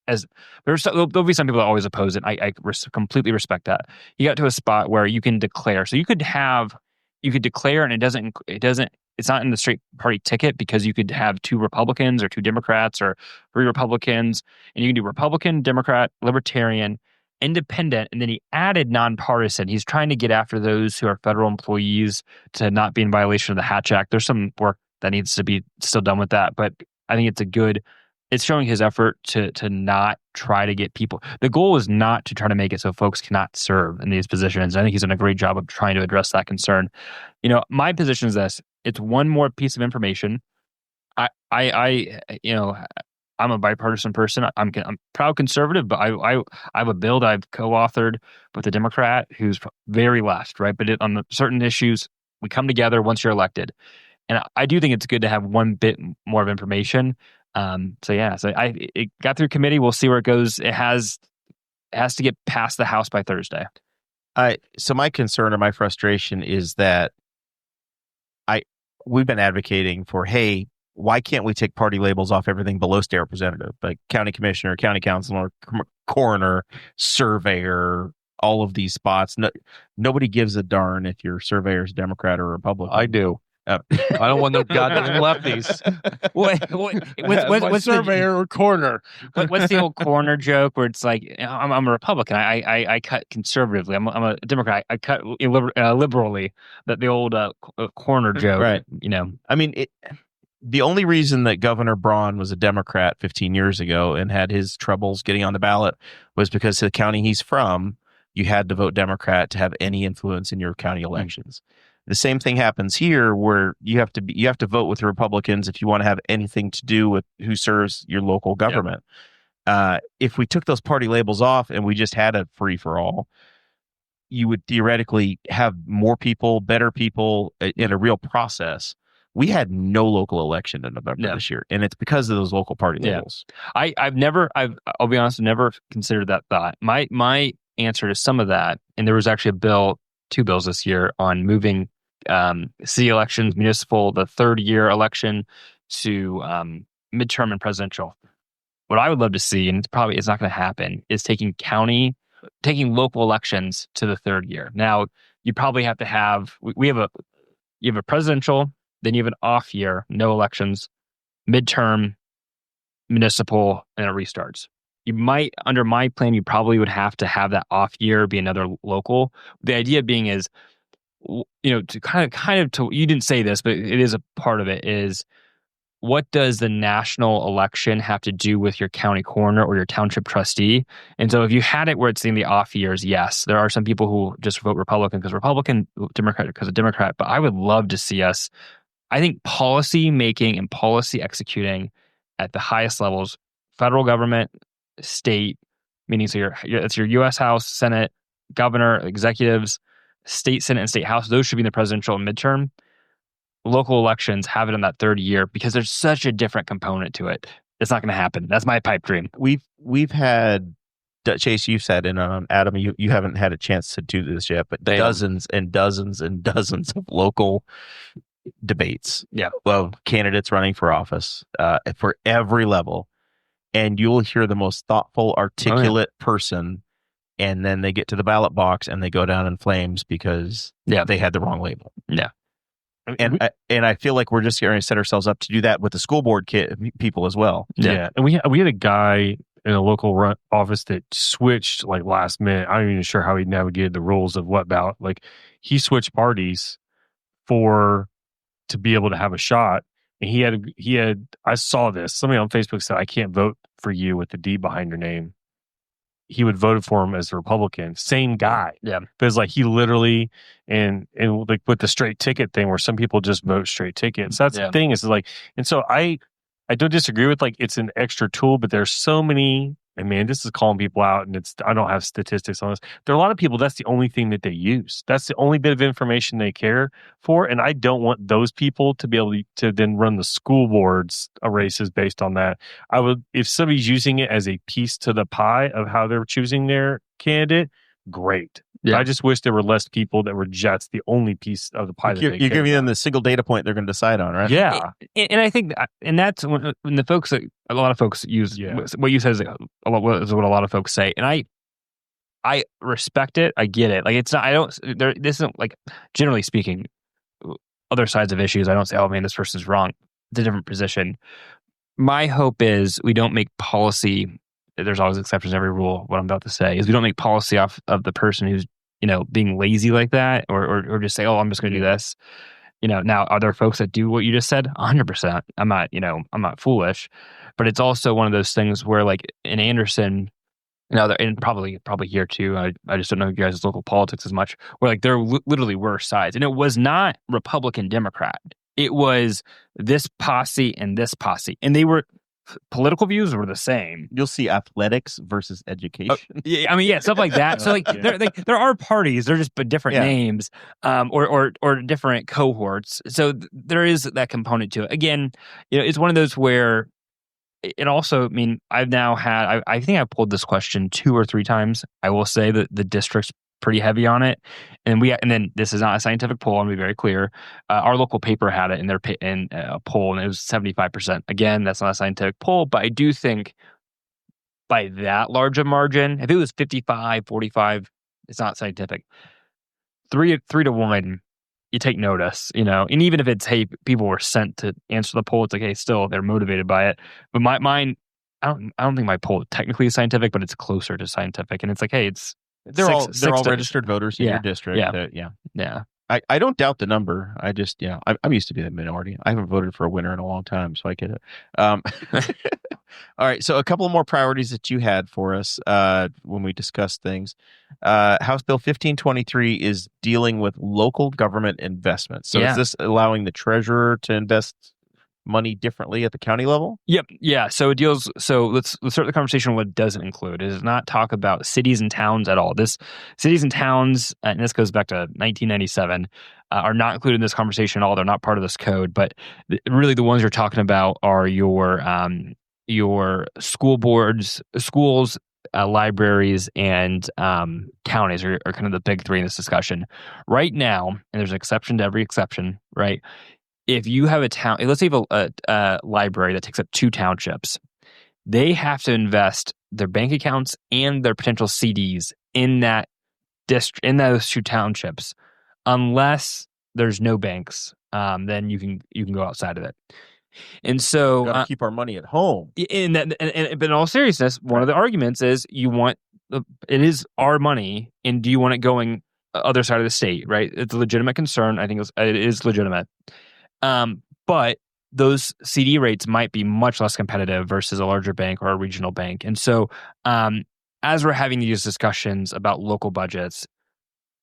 there'll be some people that always oppose it. I completely respect that. You got to a spot where you can declare. So you could declare, and it's not in the straight party ticket, because you could have 2 Republicans or 2 Democrats or 3 Republicans, and you can do Republican, Democrat, Libertarian, Independent, and then he added nonpartisan. He's trying to get after those who are federal employees to not be in violation of the Hatch Act. There's some work that needs to be still done with that, but I think it's showing his effort to not try to get people. The goal is not to try to make it so folks cannot serve in these positions. I think he's done a great job of trying to address that concern. My position is this: it's one more piece of information. I'm a bipartisan person. I'm proud conservative, but I have a bill that I've co-authored with a Democrat who's very left, right? But on the certain issues, we come together once you're elected, and I do think it's good to have one bit more of information. It got through committee. We'll see where it goes. It has to get past the House by Thursday. So my concern or my frustration is that we've been advocating for, hey, why can't we take party labels off everything below state representative, like county commissioner, county councilor, coroner, surveyor, all of these spots? Nobody gives a darn if your surveyor's Democrat or Republican. I do. I don't want no goddamn lefties. What's surveyor or coroner? What's the old coroner joke where it's like, I'm a Republican, I cut conservatively. I'm a Democrat, I cut liberally. That the old coroner joke, Right? I mean, the only reason that Governor Braun was a Democrat 15 years ago and had his troubles getting on the ballot was because the county he's from, you had to vote Democrat to have any influence in your county elections. The same thing happens here, where you have to vote with the Republicans if you want to have anything to do with who serves your local government. If we took those party labels off and we just had a free for all, you would theoretically have more people, better people in a real process. We had no local election in November this year, and it's because of those local party labels. I'll be honest, I've never considered that thought. My answer to some of that, and there was actually two bills this year on moving city elections, municipal, the third year election to midterm and presidential. What I would love to see, and it's not going to happen, is taking local elections to the third year. Now, you probably have to have, you have a presidential, then you have an off year, no elections, midterm, municipal, and it restarts. You might, under my plan, you probably would have to have that off year be another local. The idea being is, to kind of, you didn't say this, but it is a part of it, is what does the national election have to do with your county coroner or your township trustee? And so if you had it where it's in the off years, yes, there are some people who just vote Republican because Republican, Democrat because of Democrat, but I would love to see us, I think, policy making and policy executing at the highest levels, federal government, state, meaning so it's your U.S. House, Senate, governor, executives, state Senate and state House. Those should be in the presidential and midterm. Local elections have it in that third year because there's such a different component to it. It's not going to happen. That's my pipe dream. We've had, Chase, you've said, and Adam, you haven't had a chance to do this yet, but dozens and dozens and dozens of local debates. Yeah. Well, candidates running for office for every level. And you'll hear the most thoughtful, articulate person, and then they get to the ballot box and they go down in flames because they had the wrong label. Yeah. And I feel like we're just going to set ourselves up to do that with the school board people as well. Yeah. And we had a guy in a local office that switched like last minute. I'm not even sure how he navigated the rules of what ballot. Like, he switched parties to be able to have a shot. And he had, I saw this. Somebody on Facebook said, "I can't vote for you with the D behind your name." He would vote for him as a Republican. Same guy. Yeah. But it's like he literally, and like with the straight ticket thing where some people just vote straight tickets. That's the thing, is like, and so I don't disagree with, like, it's an extra tool, but there's so many, and man, this is calling people out, and I don't have statistics on this. There are a lot of people, that's the only thing that they use. That's the only bit of information they care for. And I don't want those people to be able to then run the school boards races based on that. I would, if somebody's using it as a piece to the pie of how they're choosing their candidate, great. Yeah. I just wish there were less people that were just the only piece of the pie. You're giving them the single data point they're going to decide on, right? Yeah. And I think, and that's when the folks, a lot of folks use, what you said is what a lot of folks say. And I respect it. I get it. Like, it's not, this isn't, like, generally speaking, other sides of issues, I don't say, "Oh man, this person's wrong." It's a different position. My hope is we don't make policy, there's always exceptions to every rule. What I'm about to say is we don't make policy off of the person who's, being lazy like that, or just say, "Oh, I'm just going to do this." Now, are there folks that do what you just said? 100%. I'm not foolish, but it's also one of those things where, like, in Anderson, and probably here too, I just don't know you guys' local politics as much, where, like, there literally were sides, and it was not Republican Democrat. It was this posse and this posse, and they were, political views were the same. You'll see athletics versus education. Stuff like that. So, like, there are parties, they're just different names, or different cohorts. So there is that component to it. Again, it's one of those where it also, I've now had, I think I've pulled this question 2 or 3 times. I will say that the district's pretty heavy on it, and then this is not a scientific poll. I'm gonna be very clear. Our local paper had it in their poll, and it was 75%. Again, that's not a scientific poll, but I do think by that large a margin, if it was 55-45, it's not scientific. 3 to 1, you take notice, and even if it's, hey, people were sent to answer the poll, it's like, hey, still they're motivated by it. But mine, I don't think my poll technically is scientific, but it's closer to scientific, and it's like, hey, they're all registered voters in your district. Yeah. I don't doubt the number. I just, I'm used to being the minority. I haven't voted for a winner in a long time, so I get it. All right. So a couple more priorities that you had for us when we discussed things. House Bill 1523 is dealing with local government investments. So is this allowing the treasurer to invest money differently at the county level? Yep. Yeah. So it deals. So let's start the conversation on what it doesn't include. It does not talk about cities and towns at all. This cities and towns, and this goes back to 1997, are not included in this conversation at all. They're not part of this code. But really, the ones you're talking about are your school boards, schools, libraries, and counties are kind of the big three in this discussion right now. And there's an exception to every exception, right? If you have a town, let's say you have a library that takes up 2 townships, they have to invest their bank accounts and their potential CDs in that district, in those 2 townships, unless there's no banks. Then you can go outside of it. And so, got to keep our money at home. But in all seriousness, one of the arguments is it is our money, and do you want it going other side of the state? Right? It's a legitimate concern. I think it is legitimate. But those CD rates might be much less competitive versus a larger bank or a regional bank. And so, as we're having these discussions about local budgets,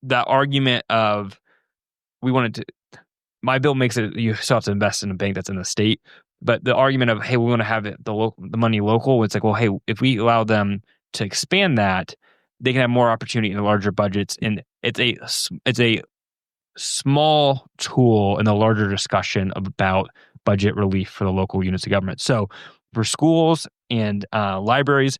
the argument of my bill makes it, you still have to invest in a bank that's in the state. But the argument of, hey, we want to have the money local, it's like, well, hey, if we allow them to expand that, they can have more opportunity in the larger budgets. And it's a small tool in the larger discussion about budget relief for the local units of government. So for schools and libraries,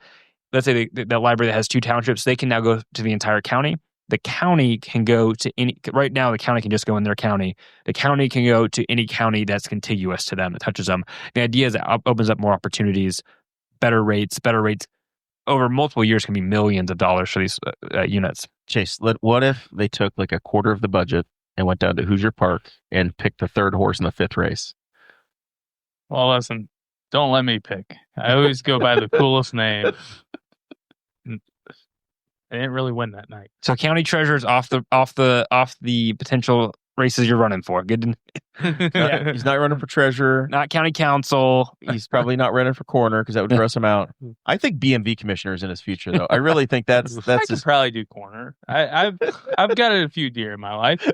let's say the library that has 2 townships, they can now go to the entire county. The county can go to any, right now the county can just go in their county. The county can go to any county that's contiguous to them, that touches them. The idea is it opens up more opportunities, better rates over multiple years can be millions of dollars for these units. Chase, what if they took like a quarter of the budget and went down to Hoosier Park and picked the 3rd horse in the 5th race? Well, listen, don't let me pick. I always go by the coolest name. I didn't really win that night. So county treasurer's off the potential races you're running for. Good. Yeah, he's not running for treasurer. Not county council. He's probably not running for coroner because that would gross him out. I think BMV commissioner is in his future, though. I really think that's I could probably do coroner. I've got a few deer in my life.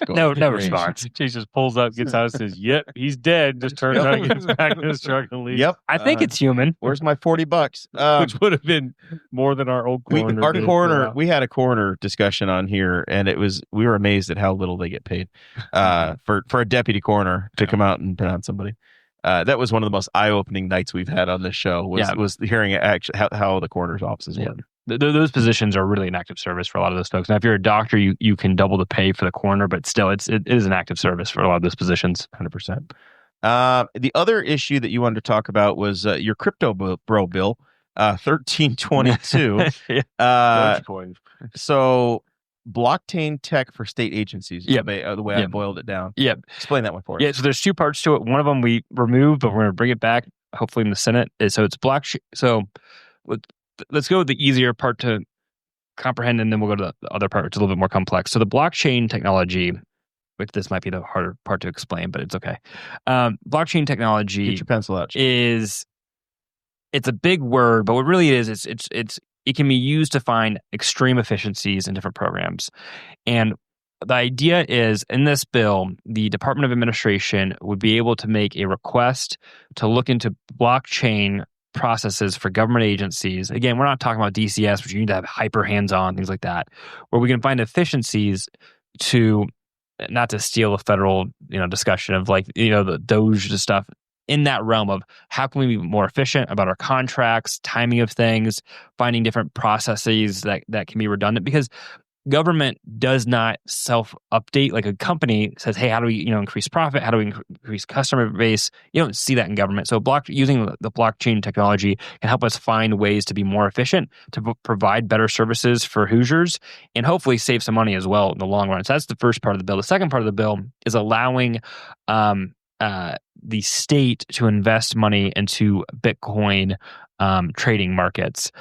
No response. Chase just pulls up, gets out, and says, "Yep, he's dead." Just turns around, gets back in his truck, and leaves. Yep, I think it's human. Where's my $40? Which would have been more than our old coroner. We had a coroner discussion on here, and we were amazed at how little they get paid for a deputy coroner to come out and pronounce somebody. That was one of the most eye-opening nights we've had on this show. Was hearing actually how the coroner's offices work. Those positions are really an active service for a lot of those folks. Now, if you're a doctor, you can double the pay for the coroner, but still, it is an active service for a lot of those positions. 100%. The other issue that you wanted to talk about was your crypto bro bill, 1322. So blockchain tech for state agencies. Yep. The way I boiled it down. Yep. Explain that one for us. Yeah. So there's 2 parts to it. One of them we removed, but we're going to bring it back, hopefully in the Senate. So it's blockchain. So let's go with the easier part to comprehend, and then we'll go to the other part, which is a little bit more complex. So the blockchain technology, which this might be the harder part to explain, but it's okay. Blockchain technology, get your pencil out. It's a big word, but what really it is, it can be used to find extreme efficiencies in different programs. And the idea is, in this bill, the Department of Administration would be able to make a request to look into blockchain processes for government agencies. Again, we're not talking about DCS, which you need to have hyper hands-on, things like that, where we can find efficiencies to, not to steal a federal discussion of the Doge stuff, in that realm of how can we be more efficient about our contracts, timing of things, finding different processes that can be redundant. Because government does not self-update. Like a company says, hey, how do we increase profit? How do we increase customer base? You don't see that in government. So using the blockchain technology can help us find ways to be more efficient, to provide better services for Hoosiers, and hopefully save some money as well in the long run. So that's the first part of the bill. The second part of the bill is allowing the state to invest money into Bitcoin trading markets.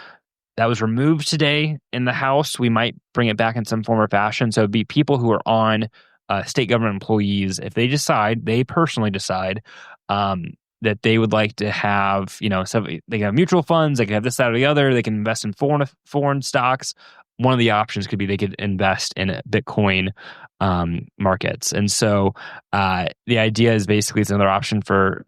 That was removed today in the House. We might bring it back in some form or fashion. So it'd be people who are on state government employees, if they personally decide that they would like to have, they can have mutual funds, they can have this, that, or the other, they can invest in foreign stocks. One of the options could be they could invest in Bitcoin markets. And so the idea is basically it's another option for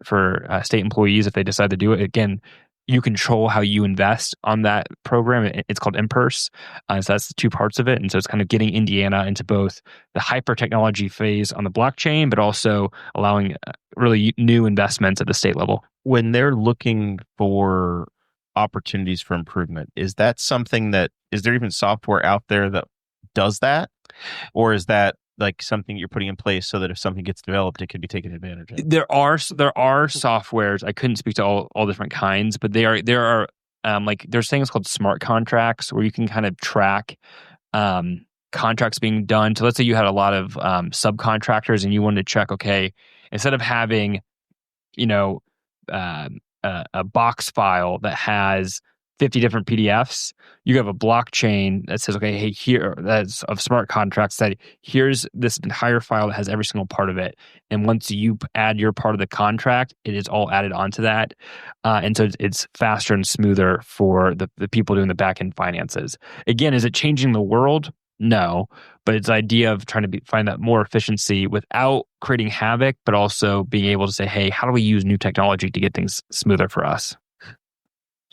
state employees if they decide to do it. Again, you control how you invest on that program. It's called Impurse. So that's the two parts of it. And so it's kind of getting Indiana into both the hyper technology phase on the blockchain, but also allowing really new investments at the state level. When they're looking for opportunities for improvement, is that something is there even software out there that does that? Or is that like something you're putting in place so that if something gets developed, it could be taken advantage of? There are softwares. I couldn't speak to all different kinds, but there are like there's things called smart contracts where you can kind of track contracts being done. So let's say you had a lot of subcontractors and you wanted to check, okay, instead of having a box file that has 50 different PDFs, you have a blockchain that says, okay, hey, here, that's of smart contracts, that here's this entire file that has every single part of it. And once you add your part of the contract, it is all added onto that. And so it's faster and smoother for the people doing the back-end finances. Again, is it changing the world? No, but it's the idea of trying to find that more efficiency without creating havoc, but also being able to say, hey, how do we use new technology to get things smoother for us?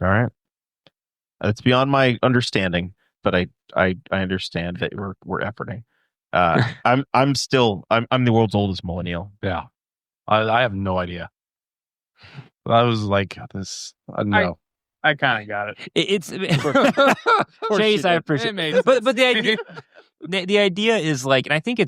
All right. It's beyond my understanding, but I understand that we're efforting. I'm the world's oldest millennial. Yeah, I have no idea. I was like this. No, I kind of got it. It's Chase. I appreciate it, but the idea is like, and I think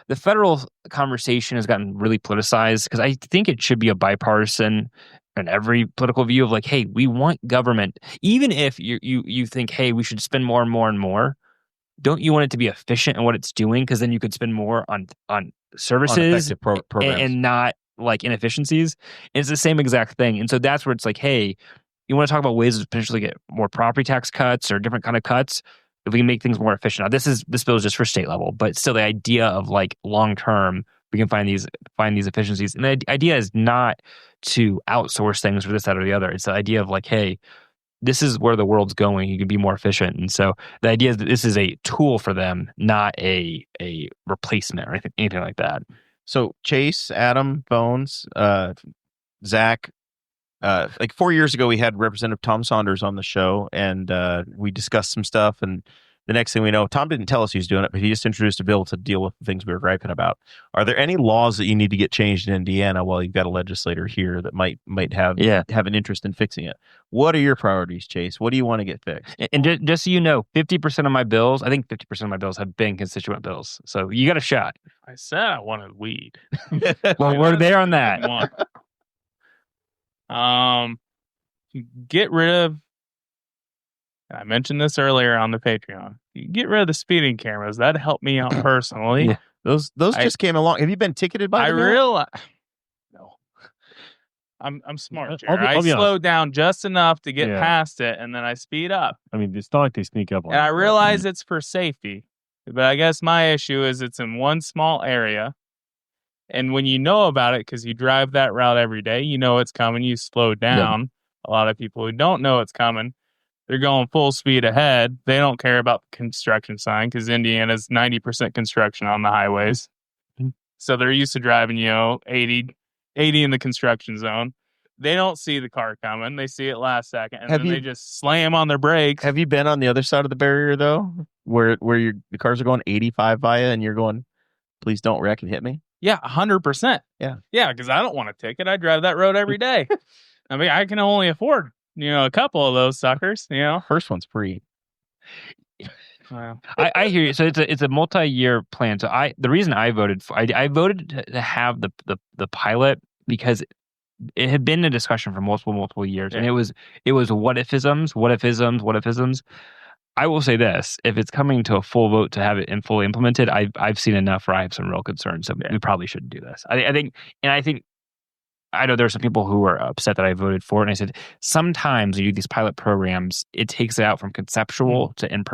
the federal conversation has gotten really politicized because I think it should be a bipartisan and every political view of like, hey, we want government, even if you think, hey, we should spend more and more and more. Don't you want it to be efficient in what it's doing? Because then you could spend more on services and not like inefficiencies. And it's the same exact thing. And so that's where it's like, hey, you want to talk about ways to potentially get more property tax cuts or different kind of cuts. If we can make things more efficient. Now, this bill is just for state level, but still the idea of like long term, we can find these efficiencies. And the idea is not to outsource things for this, that, or the other. It's the idea of like, hey, this is where the world's going. You can be more efficient. And so the idea is that this is a tool for them, not a replacement or anything like that. So Chase, Adam, Bones, Zach, like 4 years ago, we had Representative Tom Saunders on the show, and we discussed some stuff. And the next thing we know, Tom didn't tell us he was doing it, but he just introduced a bill to deal with the things we were griping about. Are there any laws that you need to get changed in Indiana while you've got a legislator here that might have an interest in fixing it? What are your priorities, Chase? What do you want to get fixed? And just so you know, 50% of my bills, I think 50% of my bills have been constituent bills. So you got a shot. I said I wanted weed. Well, we're there on that. Get rid of, I mentioned this earlier on the Patreon, get rid of the speeding cameras. That'd help me out personally. Yeah. Those just came along. Have you been ticketed by them? No. I'm smart, Jared. I slow down just enough to get past it, and then I speed up. I mean, it's not like they sneak up on and I realize it's for safety, but I guess my issue is it's in one small area. And when you know about it, because you drive that route every day, you know it's coming, you slow down. Yeah. A lot of people who don't know it's coming, they're going full speed ahead. They don't care about the construction sign because Indiana's 90% construction on the highways. Mm-hmm. So they're used to driving, 80 in the construction zone. They don't see the car coming. They see it last second, and they just slam on their brakes. Have you been on the other side of the barrier, though, where the cars are going 85 by you, and you're going, please don't wreck and hit me? Yeah, 100%. Yeah, because I don't want a ticket. I drive that road every day. I mean, I can only afford, a couple of those suckers, First one's free. Wow. I hear you. So it's a multi-year plan. So the reason I voted for I voted to have the pilot because it had been a discussion for multiple years, and it was what ifisms. I will say this: if it's coming to a full vote to have it fully implemented, I've seen enough where I have some real concerns. So we probably shouldn't do this. I know there are some people who are upset that I voted for it, and I said sometimes you do these pilot programs, it takes it out from conceptual to and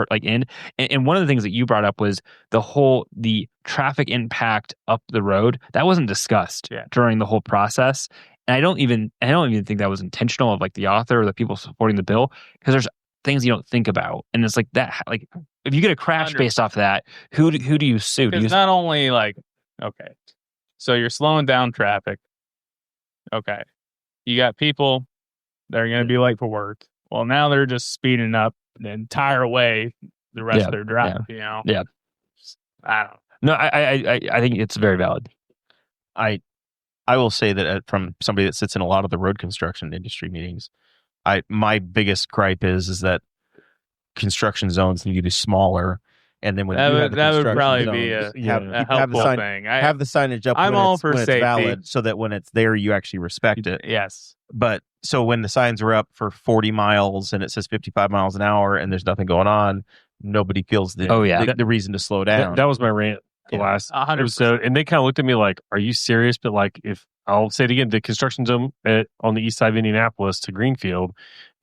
one of the things that you brought up was the traffic impact up the road that wasn't discussed during the whole process, and I don't even think that was intentional of like the author or the people supporting the bill, because there's things you don't think about, and it's like that, like if you get a crash based off that, who do you sue? It's not only like, okay, so you're slowing down traffic. Okay, you got people that are going to be late for work. Well, now they're just speeding up the entire way the rest of their drive. You know, I don't know. No, I think it's very valid. I will say that from somebody that sits in a lot of the road construction industry meetings, my biggest gripe is that construction zones need to be smaller. And then when that you would, have the that would construction probably zones, be a helpful thing. Have the signage up I'm when all it's, for when it's safety. valid, so that when it's there, you actually respect it. Yes. But so when the signs are up for 40 miles and it says 55 miles an hour and there's nothing going on, nobody feels the reason to slow down. That was my rant the last 100%. episode. And they kind of looked at me like, are you serious? But like, if I'll say it again, the construction zone on the east side of Indianapolis to Greenfield,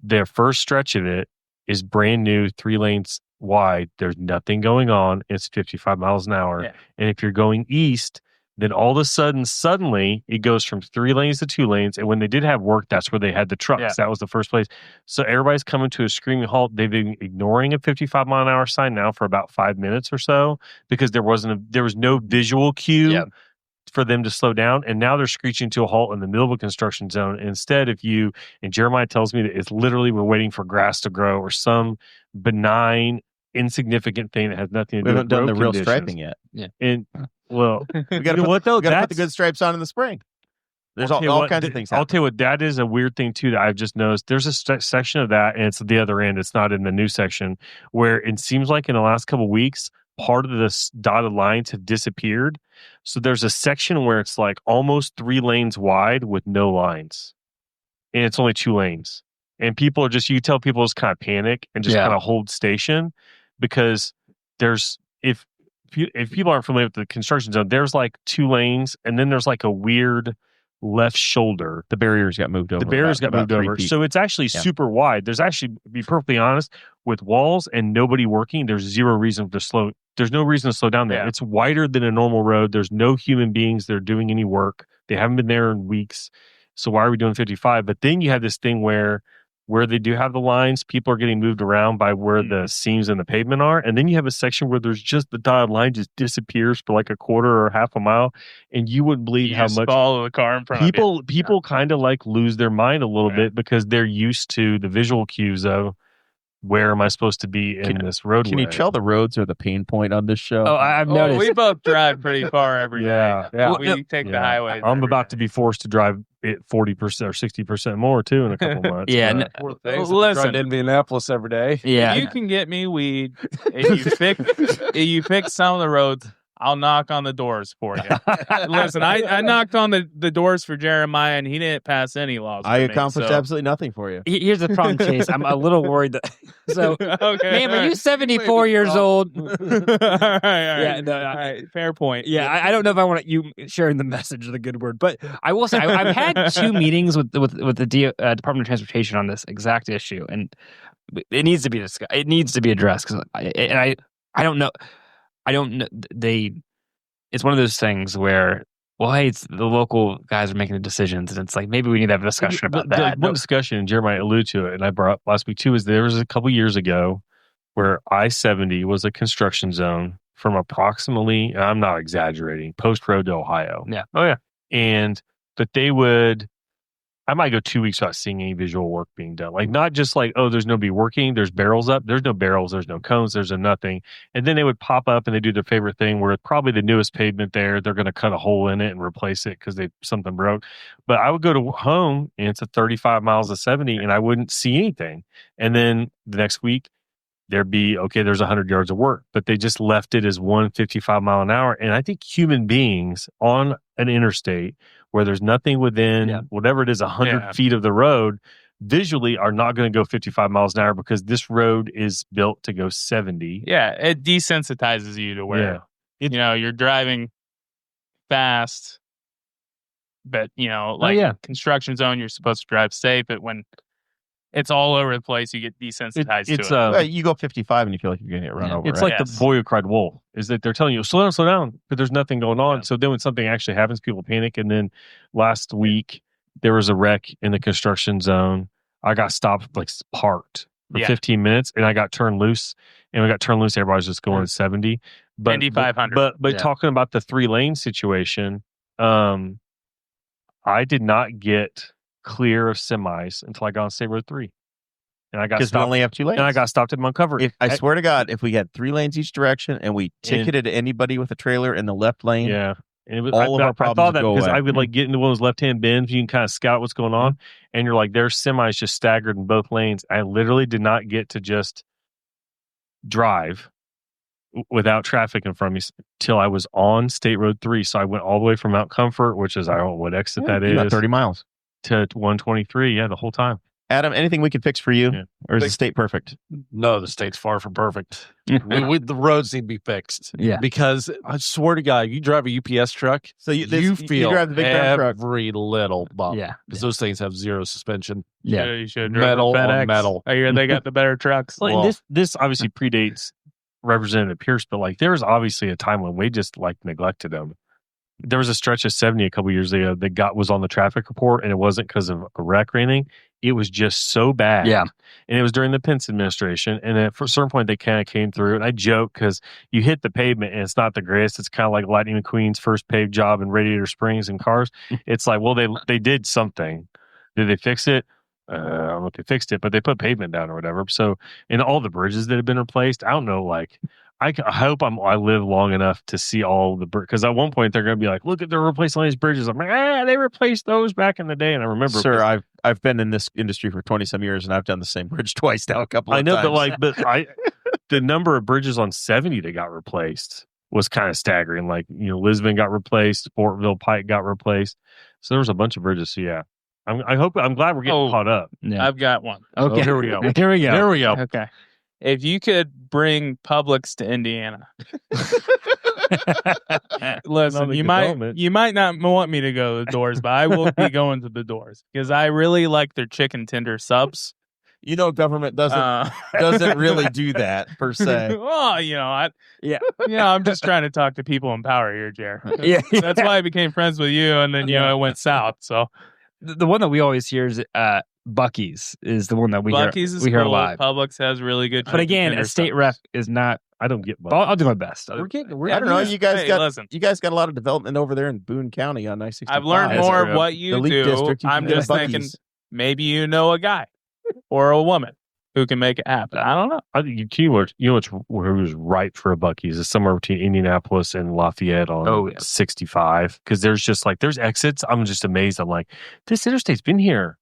their first stretch of it is brand new, 3 lanes wide. There's nothing going on. It's 55 miles an hour. Yeah. And if you're going east, then all of a suddenly it goes from 3 lanes to 2 lanes. And when they did have work, that's where they had the trucks. Yeah. That was the first place. So everybody's coming to a screaming halt. They've been ignoring a 55 mile an hour sign now for about 5 minutes or so, because there was no visual cue for them to slow down. And now they're screeching to a halt in the middle of a construction zone. And instead, and Jeremiah tells me that it's literally we're waiting for grass to grow or some benign, insignificant thing that has nothing to do with done the real conditions. striping yet. Yeah. And well, we got to put the good stripes on in the spring. There's all kinds of things happening. I'll tell you what, that is a weird thing too that I've just noticed. There's a section of that, and it's at the other end. It's not in the new section, where it seems like in the last couple of weeks, part of the dotted lines have disappeared. So there's a section where it's like almost 3 lanes wide with no lines, and it's only 2 lanes. And people are you tell people just kind of panic and just kind of hold station, because if people aren't familiar with the construction zone, there's like 2 lanes, and then there's like a weird left shoulder. The barriers got moved over. So it's actually super wide. There's actually, to be perfectly honest, with walls and nobody working, there's no reason to slow down there. It's wider than a normal road. There's no human beings that are doing any work. They haven't been there in weeks. So why are we doing 55? But then you have this thing where they do have the lines, people are getting moved around by where the seams in the pavement are. And then you have a section where there's just the dotted line just disappears for like a quarter or half a mile. And you wouldn't believe how much follow the car in front of you. People kind of like lose their mind a little bit, because they're used to the visual cues of, where am I supposed to be in this roadway? Can you tell the roads are the pain point on this show? Oh, I've noticed. We both drive pretty far every day. Yeah. We take the highway. I'm about to be forced to drive it 40% or 60% more too in a couple months. Listen, to Indianapolis every day. Yeah. You can get me weed. If you fix some of the roads, I'll knock on the doors for you. Listen, I knocked on the doors for Jeremiah, and he didn't pass any laws. I accomplished absolutely nothing for you. Here's the problem, Chase. I'm a little worried that. So, ma'am, are you 74 years old? All right. All right. Fair point. Yeah, I don't know if I want you sharing the message of the good word, but I will say I've had 2 meetings with the Department of Transportation on this exact issue, and it needs to be discussed. It needs to be addressed, because I don't know. It's one of those things where, well, hey, it's the local guys are making the decisions, and it's like, maybe we need to have a discussion about that. One discussion, and Jeremiah alluded to it, and I brought up last week too, is there was a couple years ago where I-70 was a construction zone from approximately, and I'm not exaggerating, Post Road to Ohio. Yeah. Oh, yeah. And that I might go 2 weeks without seeing any visual work being done. Like, not just like, oh, there's nobody working, there's barrels up. There's no barrels, there's no cones, there's a nothing. And then they would pop up and they do their favorite thing where it's probably the newest pavement there. They're going to cut a hole in it and replace it because something broke. But I would go to home and it's a 35 miles to 70 and I wouldn't see anything. And then the next week, there'd be, okay, there's 100 yards of work, but they just left it as 155 mile an hour. And I think human beings on an interstate where there's nothing within whatever it is, 100 feet of the road, visually are not going to go 55 miles an hour because this road is built to go 70. Yeah, it desensitizes you to where, you're driving fast, but, construction zone, you're supposed to drive safe, but when it's all over the place, you get desensitized to it. You go 55 and you feel like you're going to get run over. It's like the boy who cried wolf, is that they're telling you, slow down, but there's nothing going on. So then when something actually happens, people panic. And then last week, there was a wreck in the construction zone. I got stopped, parked for 15 minutes, and I got turned loose. And we got turned loose, everybody's just going 70. But 500. But talking about the 3-lane situation, I did not get clear of semis until I got on State Road 3. And I got stopped. Because we only have 2 lanes. And I got stopped at Montgomery. I swear to God, if we had 3 lanes each direction and we ticketed anybody with a trailer in the left lane, and it was, all of our problems I thought that would go because away. I would get into one of those left-hand bends, you can kind of scout what's going on, and you're like, there's semis just staggered in both lanes. I literally did not get to just drive without traffic in front of me till I was on State Road 3. So I went all the way from Mount Comfort, which is, I don't know what exit that is. About 30 miles. To 123, the whole time. Adam, anything we can fix for you? Or is the state perfect? No, the state's far from perfect. The roads need to be fixed. Yeah. Because I swear to God, you drive a UPS truck, so you feel drive the big truck. every little bump. Yeah. Because those things have zero suspension. Yeah. You should Metal drive on FedEx. metal. I hear they got the better trucks. Well, this obviously predates Representative Pierce, but there was obviously a time when we just neglected them. There was a stretch of 70 a couple years ago that was on the traffic report, and it wasn't because of a wreck or anything. It was just so bad. Yeah. And it was during the Pence administration. And at a certain point, they kind of came through. And I joke because you hit the pavement and it's not the greatest. It's kind of like Lightning McQueen's first paved job in Radiator Springs and cars. It's like, well, they did something. Did they fix it? I don't know if they fixed it, but they put pavement down or whatever. So, in all the bridges that have been replaced, I don't know, I hope I live long enough to see all the because at one point they're going to be like, look at they're replacing all these bridges. I'm like, they replaced those back in the day, and I remember. Sir, I've been in this industry for 20-some years, and I've done the same bridge twice now. A couple of times. I know, but the number of bridges on 70 that got replaced was kind of staggering. Lisbon got replaced, Fortville Pike got replaced, so there was a bunch of bridges. So yeah, I'm glad we're getting caught up. Yeah. I've got one. Okay, here we go. Here we go. There we go. Okay. If you could bring Publix to Indiana, listen, you might not want me to go to the doors, but I will be going to the doors because I really like their chicken tender subs. Government doesn't really do that per se. Well, I'm just trying to talk to people in power here, Jer. That's why I became friends with you, and then it went south. So the one that we always hear is Buc-ee's is the one that we hear a lot. Publix has really good. But again, a state rep is not. I don't get. I'll do my best. I don't know. You guys got a lot of development over there in Boone County on I-65. I've learned more of what you do. District, I'm just thinking maybe you know a guy or a woman who can make it happen. I don't know. I think who's ripe for a Buc-ee's is somewhere between Indianapolis and Lafayette on 65 because there's just there's exits. I'm just amazed. I'm like, this interstate's been here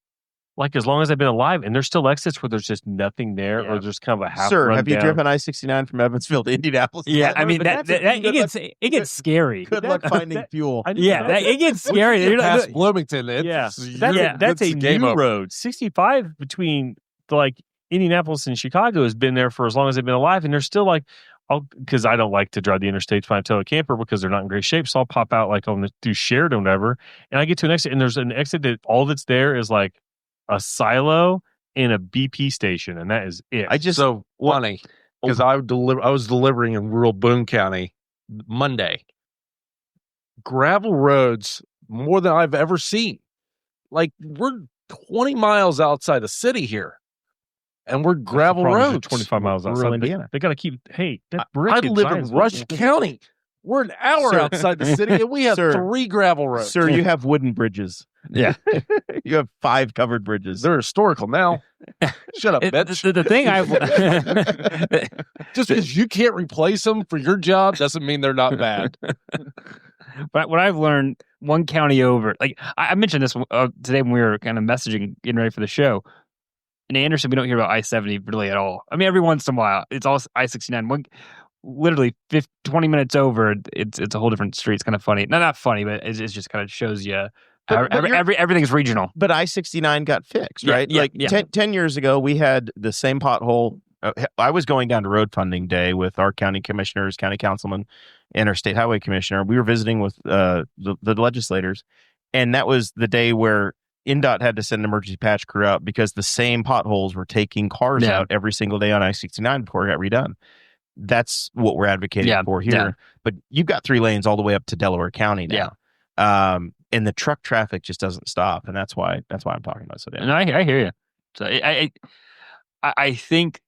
as long as I've been alive, and there's still exits where there's just nothing there, or there's kind of a half. Sir, run have you down. driven I-69 from Evansville to Indianapolis? Yeah, I mean it gets scary. Good luck finding fuel. It gets scary. You're past Bloomington. That's a new road. 65 between Indianapolis and Chicago has been there for as long as they've been alive, and they're still because I don't like to drive the interstate to tow a camper because they're not in great shape. So I'll pop out through Sheridan or whatever, and I get to an exit, and there's an exit that all that's there is a silo and a BP station, and that is it. Funny because I was delivering in rural Boone County Monday. Gravel roads more than I've ever seen. We're 20 miles outside the city here, and we're gravel roads. 25 miles outside rural Indiana. They got to keep. Hey, I live in Rush County. We're an hour outside the city, and we have 3 gravel roads. Sir, you have wooden bridges. Yeah. You have 5 covered bridges. They're historical now. Shut up, bitch. The thing just because you can't replace them for your job doesn't mean they're not bad. But what I've learned, one county over, I mentioned this today when we were kind of messaging, getting ready for the show. in Anderson, we don't hear about I-70 really at all. I mean, every once in a while, it's all I-69. Literally 20 minutes over, it's a whole different street. It's kind of funny. Not funny, but it just kind of shows you how everything's regional. But I-69 got fixed, Yeah, right? yeah. 10 years ago, we had the same pothole. I was going down to road funding day with our county commissioners, county councilmen, and our state highway commissioner. We were visiting with the legislators, and that was the day where INDOT had to send an emergency patch crew out because the same potholes were taking cars out every single day on I-69 before it got redone. That's what we're advocating for here. Yeah. But you've got 3 lanes all the way up to Delaware County now. Yeah. And the truck traffic just doesn't stop, and that's why I'm talking about it so damn. And I hear you. So I think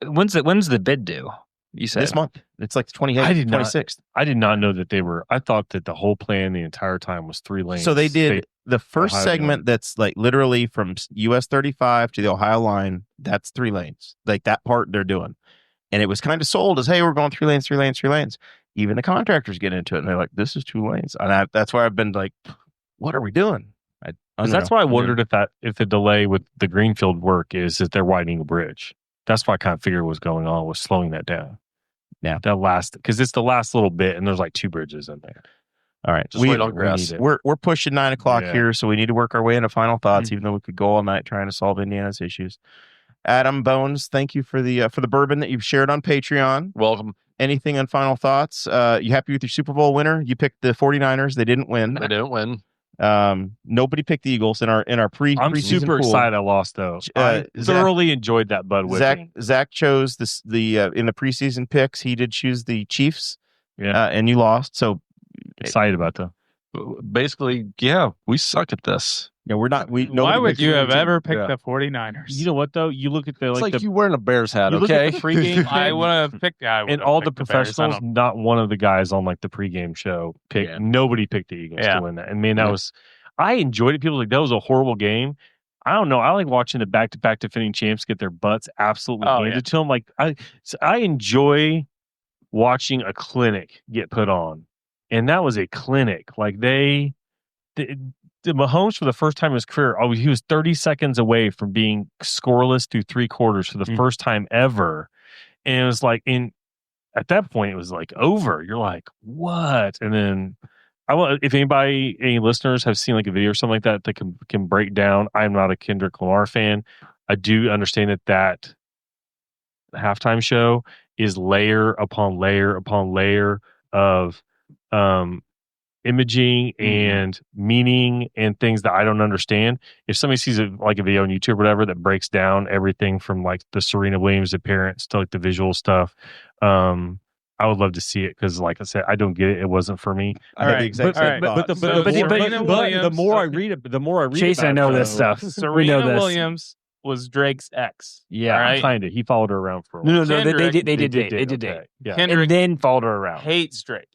when's the bid due? You said this month. It's like the 28th, 26th. I did not know that they were. I thought that the whole plan the entire time was 3 lanes. So they did the first segment that's like literally from US 35 to the Ohio line. That's 3 lanes. Like that part they're doing. And it was kind of sold as, hey, we're going 3 lanes, 3 lanes, 3 lanes. Even the contractors get into it, and they're like, this is 2 lanes. And that's why I've been like, what are we doing? That's why I wondered if the delay with the greenfield work is that they're widening a bridge. That's what I kind of figured was going on, was slowing that down. Yeah, because it's the last little bit, and there's like 2 bridges in there. All right, we're pushing 9 o'clock here, so we need to work our way into final thoughts. Even though we could go all night trying to solve Indiana's issues. Adam, Bones, thank you for the bourbon that you've shared on Patreon. Welcome. Anything on final thoughts? You happy with your Super Bowl winner? You picked the 49ers. They didn't win. They didn't win. Nobody picked the Eagles in our pre. I'm super excited I lost though. I thoroughly enjoyed that Bud whipping. Zach chose the in the preseason picks. He did choose the Chiefs. Yeah, and you lost. So excited about that. Basically, yeah, we suck at this. Yeah, we're not. Why would you have ever picked the 49ers? You know what though? You look at it's like you wearing a Bears hat. Okay, the pregame. I would have picked. And all the professionals, not one of the guys on like the pregame show picked. Yeah. Nobody picked the Eagles to win that. And man, that was. I enjoyed it. People were like that was a horrible game. I don't know. I like watching the back-to-back defending champs get their butts absolutely handed to them. Like I enjoy watching a clinic get put on, and that was a clinic. Like the Mahomes, for the first time in his career, he was 30 seconds away from being scoreless through 3 quarters for the first time ever. And it was like, at that point, it was like over. You're like, what? And then, if any listeners have seen like a video or something like that, they can break down. I'm not a Kendrick Lamar fan. I do understand that halftime show is layer upon layer upon layer of imaging and meaning and things that I don't understand. If somebody sees a video on YouTube or whatever that breaks down everything from like the Serena Williams appearance to like the visual stuff, I would love to see it because, like I said, I don't get it. It wasn't for me. But the more I read it, the more I read. Chase, I know this stuff. Serena Williams was Drake's ex. Yeah, right? Kind of. He followed her around for a No, while. they did date. Yeah. Kendrick and then followed her around. Hates Drake.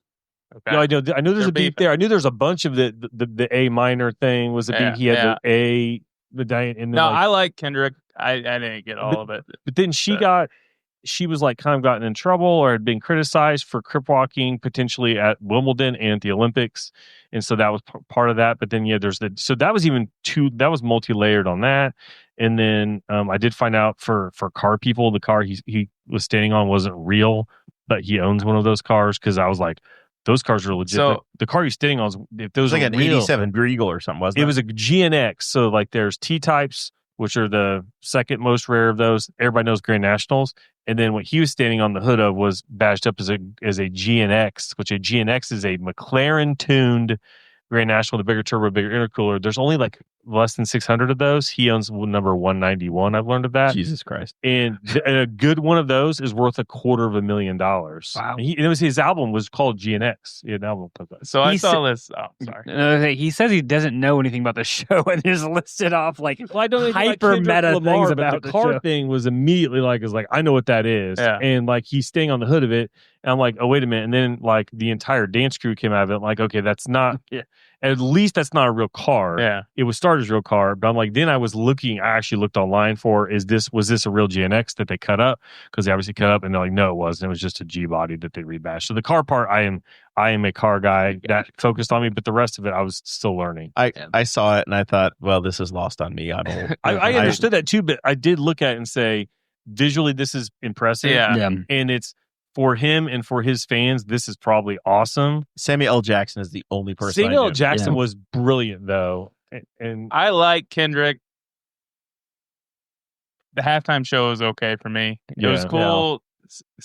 Okay. No, I know there's a beef there. I knew there's a bunch of the A minor thing was a beef. He had the Diane. And then I like Kendrick. I didn't get all of it. But then she was like kind of gotten in trouble or had been criticized for crip walking potentially at Wimbledon and at the Olympics. And so that was part of that. But then, so that was that was multi-layered on that. And then I did find out for car people, the car he was standing on wasn't real, but he owns one of those cars. Cause I was like, those cars are legit. So, the car you're standing on, if those like are an real, 87 Regal or something, wasn't it? It was a GNX. So like there's T-types, which are the second most rare of those. Everybody knows Grand Nationals. And then what he was standing on the hood of was badged up as a GNX, which a GNX is a McLaren-tuned Grand National, the bigger turbo, bigger intercooler. There's only like less than 600 of those. He owns number 191. I've learned of that. Jesus Christ. And a good one of those is worth $250,000. Wow. His album was called GNX. He had an album called that. So I saw this. Oh, sorry. He says he doesn't know anything about the show and just listed off like I don't hyper meta things about the car show. thing was immediately like, I know what that is. Yeah. And like he's staying on the hood of it. And I'm like, oh, wait a minute. And then like the entire dance crew came out of it. Like, okay, that's not. Yeah. at least that's not a real car. Yeah. It was started as a real car, but I'm like, then I actually looked online for, was this a real GNX that they cut up? Because they obviously cut up, and they're like, no, it wasn't. It was just a G body that they rebashed. So the car part, I am a car guy that focused on me, but the rest of it, I was still learning. I saw it and I thought, well, this is lost on me. I'm old. I understood that too, but I did look at it and say, visually, this is impressive. Yeah. And it's for him and for his fans, this is probably awesome. Samuel L. Jackson is the only person. Samuel L. Jackson was brilliant, though. And I like Kendrick. The halftime show was okay for me. It was cool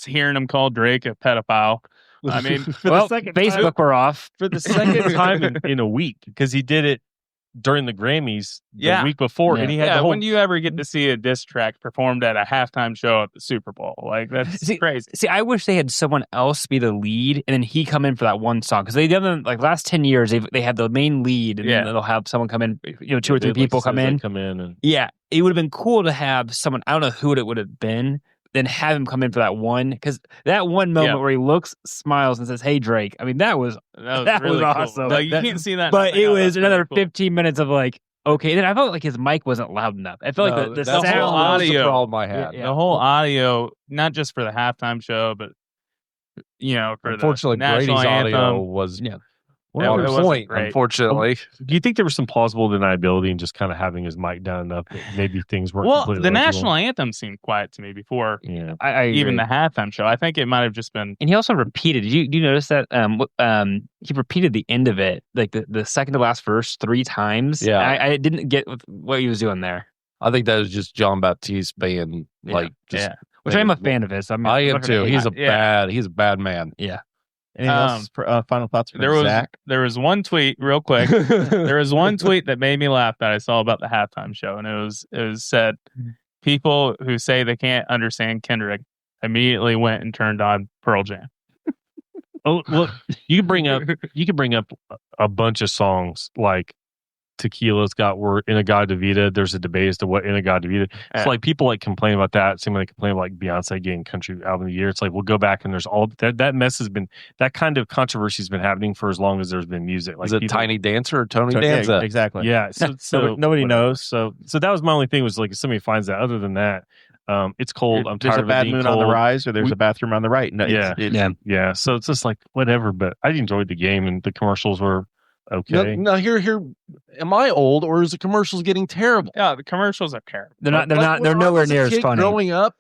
hearing him call Drake a pedophile. I mean, Facebook were off for the second time in a week, because he did it during the Grammys the week before, and he had the whole. When do you ever get to see a diss track performed at a halftime show at the Super Bowl? Like, that's crazy. See, I wish they had someone else be the lead, and then he come in for that one song, because they done like last 10 years they have the main lead, and then they'll have someone come in, 2 or 3 people come in. And It would have been cool to have someone. I don't know who it would have been. Then have him come in for that one, because that one moment where he looks, smiles, and says, "Hey, Drake." I mean, that was really awesome. Cool. Like, you can't see that, but it was another cool. 15 minutes of like, okay. Then I felt like his mic wasn't loud enough. I felt like the that's sound whole audio. was the problem I had. The whole audio, not just for the halftime show, but for Unfortunately, the national Brady's anthem. audio was Well, it on wasn't point. great. Unfortunately, do you think there was some plausible deniability in just kind of having his mic down enough that maybe things weren't? Well, completely the legible? national anthem seemed quiet to me before I even agree. the halftime show. I think it might have just been. And he also repeated. Do you notice that? He repeated the end of it, like the second to last verse 3 times. Yeah. I didn't get what he was doing there. I think that was just John Baptiste being Which I'm a fan of his. I am too. He's a bad man. Yeah. Anything else? Final thoughts from Zach? There was one tweet, real quick. There was one tweet that made me laugh that I saw about the halftime show, and it was said, people who say they can't understand Kendrick immediately went and turned on Pearl Jam. Oh, well, you can bring up a bunch of songs like Tequila's got word In-A-Gadda Vida. There's a debate as to what In-A-Gadda Vida. It's like people like complain about that. Same way they complain about like Beyonce getting country album of the year. It's like we'll go back and there's all that mess has been, that kind of controversy has been happening for as long as there's been music. Like is it Tiny Dancer or Tony Danza? Yeah, exactly. Yeah. So nobody knows. So that was my only thing, was like if somebody finds that. Other than that, it's cold. I'm tired of it There's a bad being moon cold. on the rise, or there's a bathroom on the right. No, yeah. So it's just like whatever. But I enjoyed the game, and the commercials were okay. Now here, am I old, or is the commercials getting terrible? Yeah, the commercials are terrible. They're nowhere near as funny. Growing up,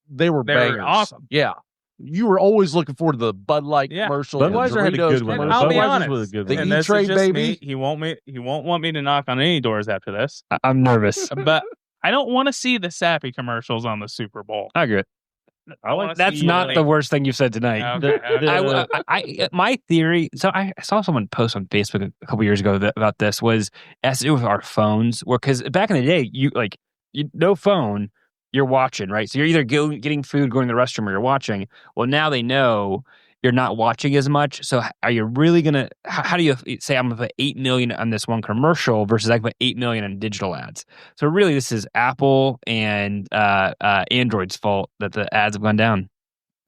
they were bangers. Awesome. Yeah. You were always looking forward to the Bud Light commercial. Budweiser had a good one. And I'll be Budweiser's honest. was a good The one. And this E-Trade, is just baby. me. He won't want me to knock on any doors after this. I'm nervous. But I don't want to see the sappy commercials on the Super Bowl. I agree. That's not the worst thing you've said tonight. Okay. My theory. So I saw someone post on Facebook a couple years ago about this, was has to do with our phones. Because back in the day, you no phone, you're watching, right? So you're either getting food, going to the restroom, or you're watching. Well, now they know you're not watching as much. So are you really gonna? How do you say I'm gonna put 8 million on this one commercial versus I can put 8 million on digital ads? So really, this is Apple and Android's fault that the ads have gone down.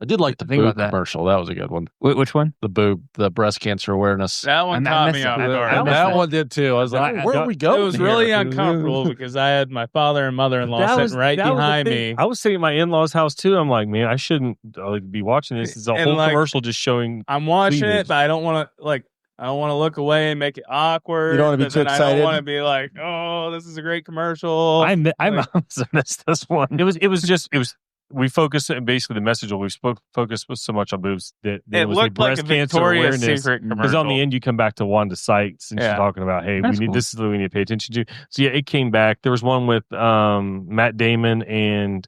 I did like the Think boob about that. commercial. That was a good one. Which one? The boob, the breast cancer awareness. That one I caught missed me it. off I guard. missed That it. one did too. I was like, where are we going? It was really uncomfortable because I had my father and mother-in-law sitting right behind me. I was sitting at my in-laws' house too. I'm like, man, I shouldn't be watching this. It's a And, whole like, commercial just showing. I'm watching cleavage. it, but I don't want to look away and make it awkward. You don't wanna be but too then I excited. don't want to be like, oh, this is a great commercial. I also missed this one. It was. We focused, and basically the message we focused was so much on boobs that it was looked a like breast a cancer Victoria's awareness. Secret Because commercial. on the end, you come back to Wanda Sykes, and she's talking about, hey, That's cool. this is what we need to pay attention to. So yeah, it came back. There was one with Matt Damon and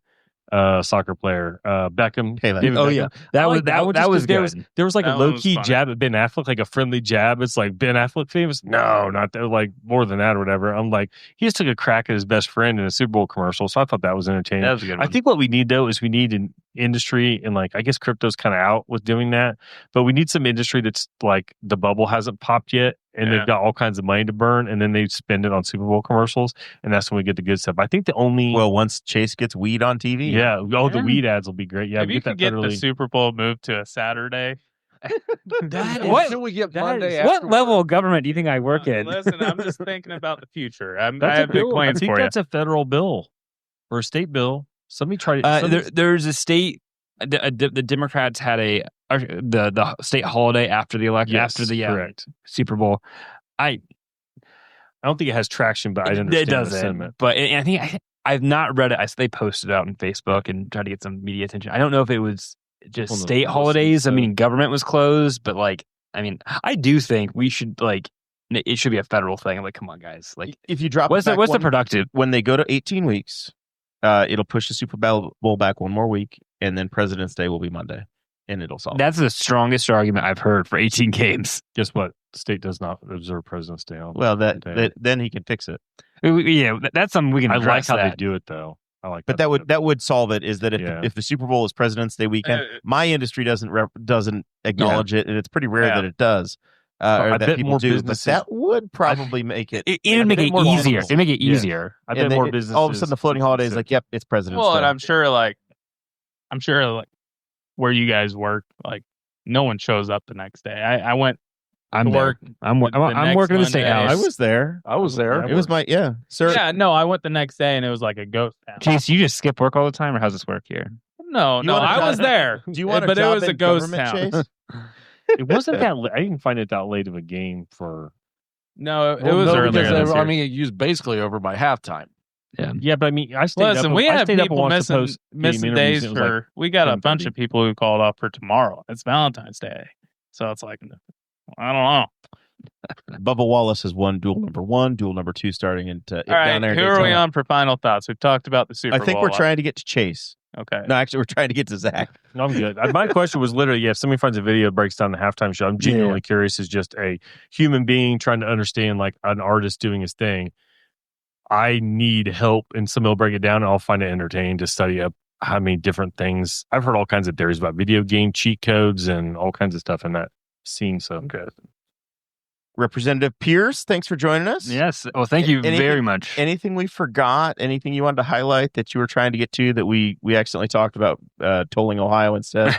soccer player Beckham. David Oh Beckham. yeah, that was there good. there was like That a one low was key funny. jab at Ben Affleck, like a friendly jab. It's like Ben Affleck famous. No, not that. Like more than that or whatever. I'm like, he just took a crack at his best friend in a Super Bowl commercial. So I thought that was entertaining. That was a good I one. think what we need though is we need an industry, and like I guess crypto's kind of out with doing that, but we need some industry that's like the bubble hasn't popped yet, and they've got all kinds of money to burn, and then they spend it on Super Bowl commercials, and that's when we get the good stuff. I think the only once Chase gets weed on TV, the weed ads will be great. Yeah, if you could get the Super Bowl moved to a Saturday, Until we get Monday what after level of government do you think I work in? Listen, I'm just thinking about the future. I That's have a big bill. plans I think for you. that's a federal bill or a state bill. Somebody tried it. There's a state. The Democrats had the state holiday after the election, after the correct. Super Bowl. I don't think it has traction, but I understand it doesn't. the sentiment. But I think I've not read it. They posted it out on Facebook and tried to get some media attention. I don't know if it was just state holidays. I mean, government was closed, but I do think we should it should be a federal thing. I'm like, come on, guys. Like, if you drop what's the productive when they go to 18 weeks, it'll push the Super Bowl back one more week, and then President's Day will be Monday, and it'll solve. That's the strongest argument I've heard for 18 games. Guess what? The state does not observe President's Day. Well, then he can fix it. Yeah, that's something we can. I like how that. they do it, though. I like, but that would solve it. Is that if the Super Bowl is President's Day weekend, my industry doesn't acknowledge it, and it's pretty rare that it does. Or that people do, but that would probably make it. It would make it easier. It'd make it easier. I bet more businesses. All of a sudden, the floating holiday is like, yep, it's President's Day. Well, and I'm sure, where you guys work, no one shows up the next day. I went. I'm to work. I'm working in the state house. I was there. It was sir. Yeah, no, I went the next day and it was like a ghost town. Chase, you just skip work all the time, or how's this work here? No, I was there. Do you want but a job it was a ghost town. Chase? It wasn't that. I didn't find it that late of a game for. No, it was earlier. Because, it used basically over by halftime. Yeah, but I mean, I stayed Listen, up. we have stayed up people once missing days for. We got a 10:30. bunch of people who called off for tomorrow. It's Valentine's Day, so it's like, I don't know. Bubba Wallace has won duel number 1, duel number 2 starting All right, down there. who are we on for final thoughts? We've talked about the Super Bowl. I think we're trying to get to Chase. Okay. No, actually, we're trying to get to Zach. No, I'm good. My question was literally, if somebody finds a video that breaks down the halftime show, I'm genuinely curious as just a human being trying to understand an artist doing his thing. I need help, and somebody will break it down, and I'll find it entertaining to study up how many different things. I've heard all kinds of theories about video game cheat codes and all kinds of stuff in that scene. So good. Representative Pierce, thanks for joining us. Yes. Well, thank you very much. Anything we forgot? Anything you wanted to highlight that you were trying to get to that we accidentally talked about tolling Ohio instead?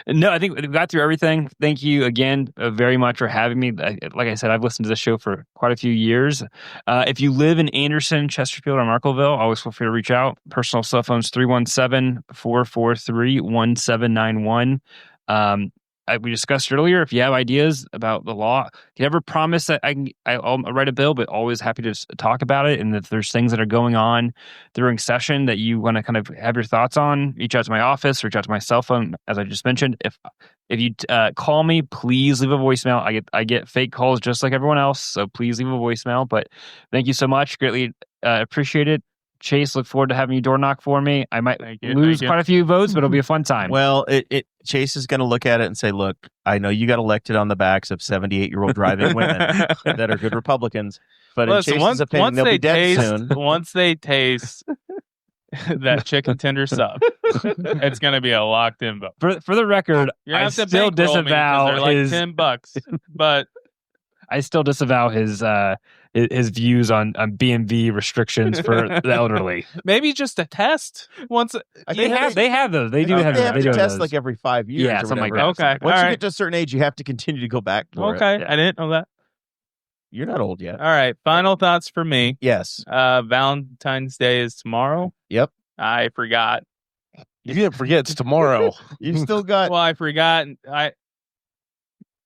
No, I think we got through everything. Thank you again very much for having me. Like I said, I've listened to this show for quite a few years. If you live in Anderson, Chesterfield, or Marklettville, always feel free to reach out. Personal cell phones 317-443-1791. We discussed earlier, if you have ideas about the law, can never promise that I'll write a bill, but always happy to talk about it. And if there's things that are going on during session that you want to kind of have your thoughts on, reach out to my office, reach out to my cell phone, as I just mentioned. If you call me, please leave a voicemail. I get fake calls just like everyone else, so please leave a voicemail. But thank you so much. Greatly appreciate it. Chase, look forward to having you door knock for me. I might lose quite a few votes, but it'll be a fun time. Well, Chase is going to look at it and say, look, I know you got elected on the backs of 78-year-old driving women that are good Republicans, but listen, in Chase's opinion, they'll be dead soon. Once they taste that chicken tender sub, it's going to be a locked-in vote. For the record, I still disavow his $10, but I still disavow his views on BMV restrictions for the elderly. Maybe just a test. Once they have those. They do have They have to test those. every 5 years. Yeah, or something like whatever. that. Okay. Once All you right. get to a certain age, you have to continue to go back for it. Okay. I didn't know that. You're not old yet. All right. Final thoughts for me. Yes. Valentine's Day is tomorrow. Yep. I forgot. You didn't forget it's tomorrow. You've still got. Well, I forgot.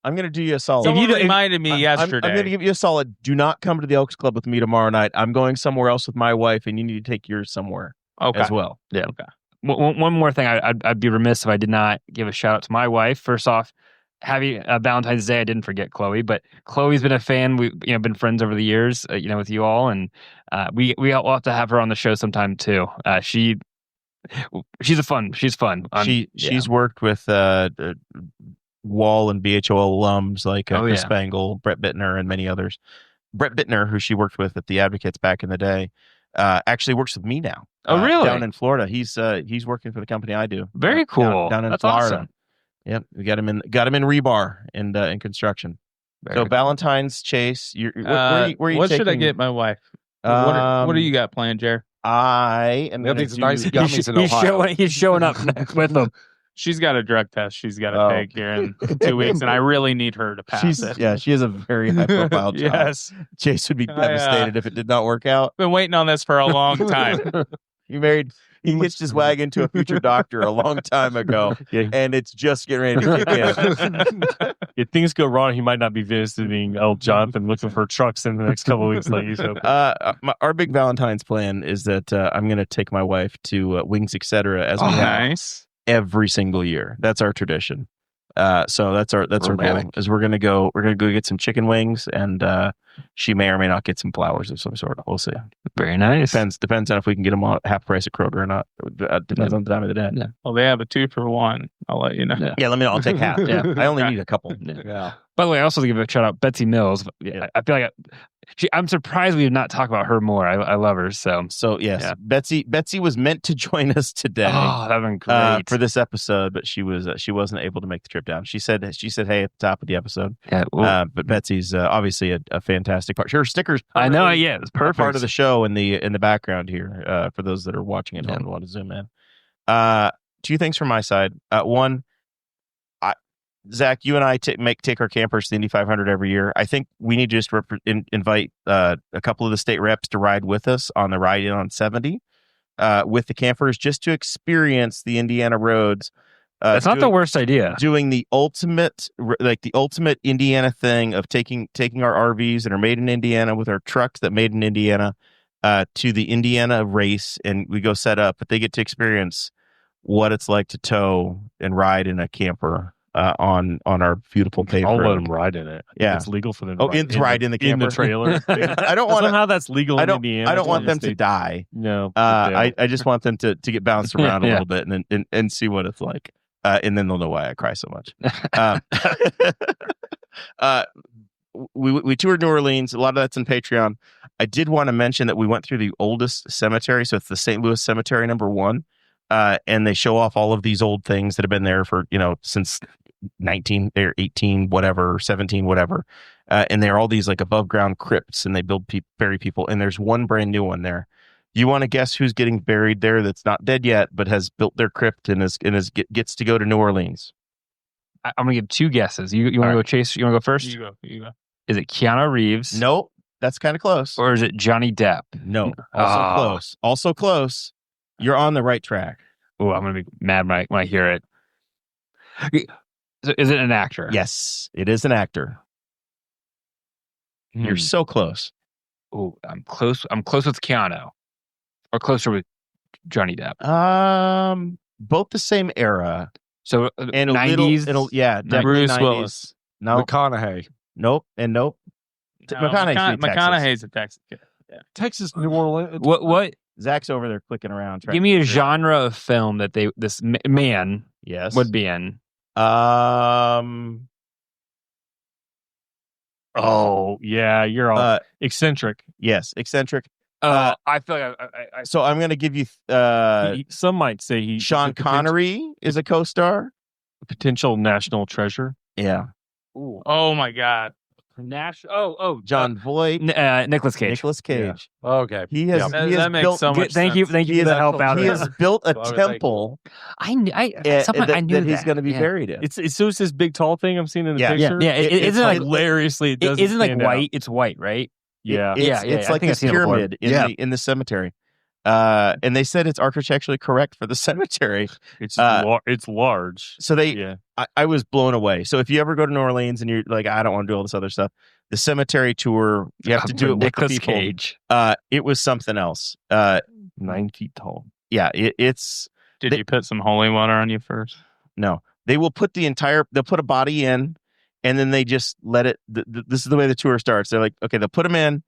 I'm going to do you a solid. Someone reminded me yesterday. I'm going to give you a solid. Do not come to the Elks Club with me tomorrow night. I'm going somewhere else with my wife, and you need to take yours somewhere as well. Yeah. Okay. One more thing. I'd be remiss if I did not give a shout out to my wife. First off, having Valentine's Day, I didn't forget Chloe, but Chloe's been a fan. We've been friends over the years, with you all, and we all have to have her on the show sometime too. She's fun. She's worked with Wall and BHOL alums like Chris Spangle, Brett Bittner, and many others. Brett Bittner, who she worked with at the Advocates back in the day, actually works with me now. Oh, really? Down in Florida. He's working for the company I do. Very cool. Down in That's Florida. Awesome. Yep, we got him in rebar and in construction. Very so cool. Valentine's, Chase, where are you what taking? should I get my wife? What do you got planned, Jer? I am. Nothing's nice gummies in Ohio. He's showing up with them. She's got a drug test she's got to take here in 2 weeks, and I really need her to pass it. Yeah, she has a very high profile job. Yes. Chase would be devastated if it did not work out. Been waiting on this for a long time. He hitched his wagon to a future doctor a long time ago, and it's just getting ready to kick in. If things go wrong, he might not be visiting old Jonathan looking for trucks in the next couple of weeks. Like he's hoping. Our big Valentine's plan is that I'm going to take my wife to Wings Etc. as we have every single year. That's our tradition. So that's our goal. Is we're gonna go get some chicken wings, and she may or may not get some flowers of some sort. We'll see. Very nice. Depends on if we can get them all at half price at Kroger or not. Depends on the time of the day. Yeah. Well, they have a 2-for-1. I'll let you know. Yeah, let me know. I'll take half. Yeah. I only need a couple. Yeah. By the way, I also give a shout out Betsy Mills. Yeah. I feel like I'm surprised we did not talk about her more. I love her. So yes, yeah. Betsy was meant to join us today. Oh, that'd been great for this episode, but she wasn't able to make the trip down. She said hey at the top of the episode. Yeah, but Betsy's obviously a fantastic part. Her stickers. I know. Yeah, it's perfect. Part of the show in the background here. For those that are watching at home and want to zoom in. 2 things from my side. One. Zach, you and I take our campers to the Indy 500 every year. I think we need to just invite a couple of the state reps to ride with us on the ride in on 70 with the campers, just to experience the Indiana roads. That's not the worst idea. Doing the ultimate Indiana thing of taking our RVs that are made in Indiana with our trucks that made in Indiana to the Indiana race, and we go set up. But they get to experience what it's like to tow and ride in a camper. On our beautiful paved I'll road. let them ride in it. Yeah, it's legal for them. To ride in the camper, in the trailer. I don't want somehow that's legal in Indiana. I don't want them to die. No, I just want them to get bounced around a little bit and see what it's like, and then they'll know why I cry so much. We toured New Orleans. A lot of that's in Patreon. I did want to mention that we went through the oldest cemetery, so it's the St. Louis Cemetery #1, and they show off all of these old things that have been there for since 19 or 18 whatever, 17 whatever, and they're all these like above ground crypts, and they bury people, and there's one brand new one there. You want to guess who's getting buried there that's not dead yet but has built their crypt and gets to go to New Orleans? I'm gonna give 2 guesses. You want to go, Chase? You want to go first? You go. Is it Keanu Reeves? Nope, that's kind of close. Or is it Johnny Depp? No, also close. You're on the right track. Oh, I'm gonna be mad when I hear it. Is it an actor? Yes, it is an actor. You're so close. Oh, I'm close. I'm close with Keanu, or closer with Johnny Depp. Both the same era. So and 90s. Definitely Bruce 90s. Willis. No, McConaughey. Nope. No, McConaughey's a Texas kid. Yeah. Texas, New Orleans. What? Zach's over there clicking around. Give me a genre of film that this man would be in. Oh yeah, you're all eccentric. Yes, eccentric. I feel like so I'm going to give you. Some might say Sean Connery is a co-star. Potential national treasure. Yeah. Ooh. Oh my God. John Voight. Nicolas Cage. Yeah. Okay. He has. That he has makes built, so much Thank sense. you for the help out. He has built a temple. I knew that he's going to be buried in. It's this big tall thing I'm seeing in the picture. Yeah. Isn't like hilariously. It doesn't isn't like stand white. Out. It's white, right? Yeah. It's like this pyramid in the cemetery. And they said it's architecturally correct for the cemetery. It's large. So I was blown away. So if you ever go to New Orleans and you're like, I don't want to do all this other stuff, the cemetery tour, you have to do it with the people. Cage. It was something else. 9 feet tall. Yeah, it's. Did you put some holy water on you first? No, they will put they'll put a body in, and then they just let it. This is the way the tour starts. They're like, okay, they'll put them in,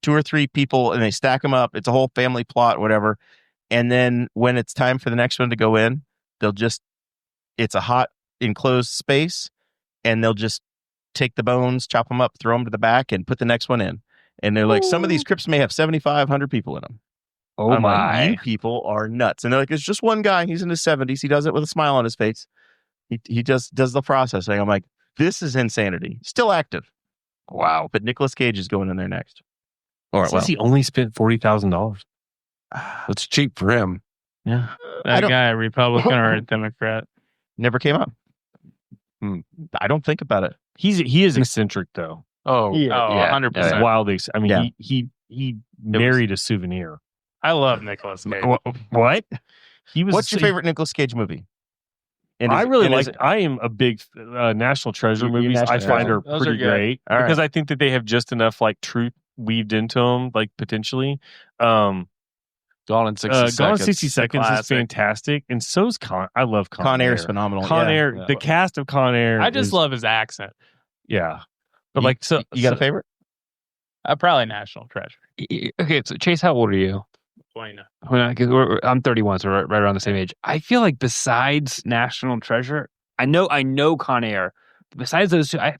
2 or 3 people, and they stack them up. It's a whole family plot, whatever. And then when it's time for the next one to go in, it's a hot enclosed space, and they'll just take the bones, chop them up, throw them to the back, and put the next one in. And they're like, some of these crypts may have 7,500 people in them. Oh I'm my! Like, you people are nuts. And they're like, it's just one guy. He's in his 70s. He does it with a smile on his face. He just does the processing. I'm like, this is insanity. Still active. Wow. But Nicolas Cage is going in there next. All right. He only spent $40,000. That's cheap for him. Yeah. That guy, a Republican or a Democrat? Never came up. I don't think about it. He is eccentric though. Oh, Oh, 100%. Wildly. I mean, Yeah. he married a souvenir. I love Nicolas Cage. What? He was. What's your favorite Nicolas Cage movie? And I is- really and is like. it- I am a big National Treasure You're movies. National I find Treasure. are Those pretty are good. great All because right. I think that they have just enough like truth weaved into them, like potentially. Gone in 60 seconds. Gone in 60 Seconds is classic. fantastic, and so's Con. I love Con Air is phenomenal. Con yeah. Air, Yeah. the cast of Con Air. I just is- love his accent. Yeah, but like so, You got a favorite? Probably National Treasure. Okay, so Chase, how old are you? 29. I'm 31, so right around the same age. I feel like besides National Treasure, I know Con Air. Besides those two, I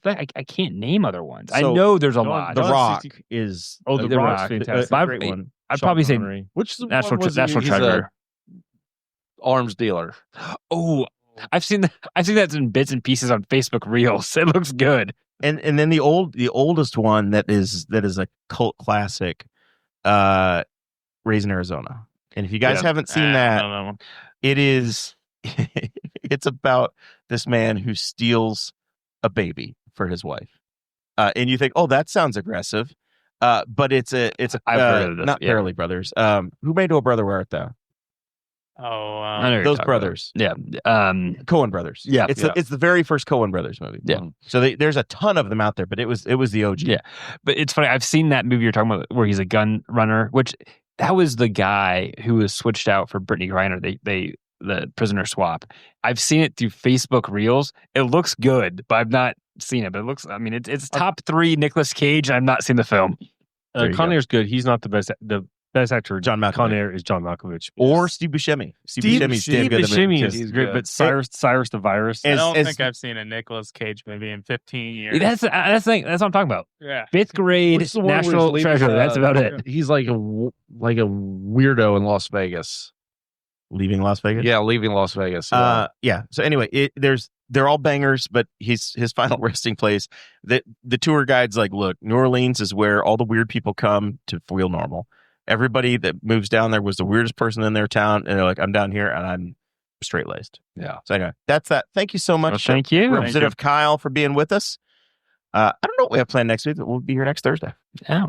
can't name other ones. I So, know there's a Gone- lot. The Gone Rock 60 is The The Rock's Rock. fantastic. But great one. I'd Sean probably say Connery. Which is National was he? National He's a Treasure. arms dealer. Oh, I've seen that in bits and pieces on Facebook Reels. It looks good. And then the oldest one that is a cult classic, Raising Arizona. And if you guys haven't seen that, one. it is it's about this man who steals a baby for his wife. And you think, oh, that sounds aggressive. But it's a I've heard of this, not yeah. Farrelly Brothers. Who made Oh Brother Where Art Thou? Oh, I know what you're Those talking brothers. about. Yeah. Coen Brothers. Yeah. It's the very first Coen Brothers movie. Yeah. So there's a ton of them out there, but it was the OG. Yeah. But it's funny. I've seen that movie you're talking about where he's a gun runner, which that was the guy who was switched out for Brittany Griner. The prisoner swap. I've seen it through Facebook Reels. It looks good, but I've not seen it. But it looks. I mean, it's top 3 Nicolas Cage. I've not seen the film. There you Con go. Air's good. He's not the best. The best actor. John Malkovich. Con Air is John Malkovich. Or Steve Buscemi. Steve Buscemi's damn good in the movie, Buscemi too. is great, good. but Cyrus the Virus. I As- don't as- think I've seen a Nicolas Cage movie in 15 years. That's the thing. That's what I'm talking about. yeah. 5th grade Which is the one where he's National leaving, Treasure. That's about it. He's like a weirdo in Las Vegas. Leaving Las Vegas. Yeah, leaving Las Vegas. Yeah. So anyway, they're all bangers, but his final resting place. The tour guide's like, look, New Orleans is where all the weird people come to feel normal. Everybody that moves down there was the weirdest person in their town, and they're like, I'm down here and I'm straight laced. Yeah. So anyway, that's that. Thank you so much, Well, thank you. Representative Kyle, for being with us. I don't know what we have planned next week, but we'll be here next Thursday. Yeah.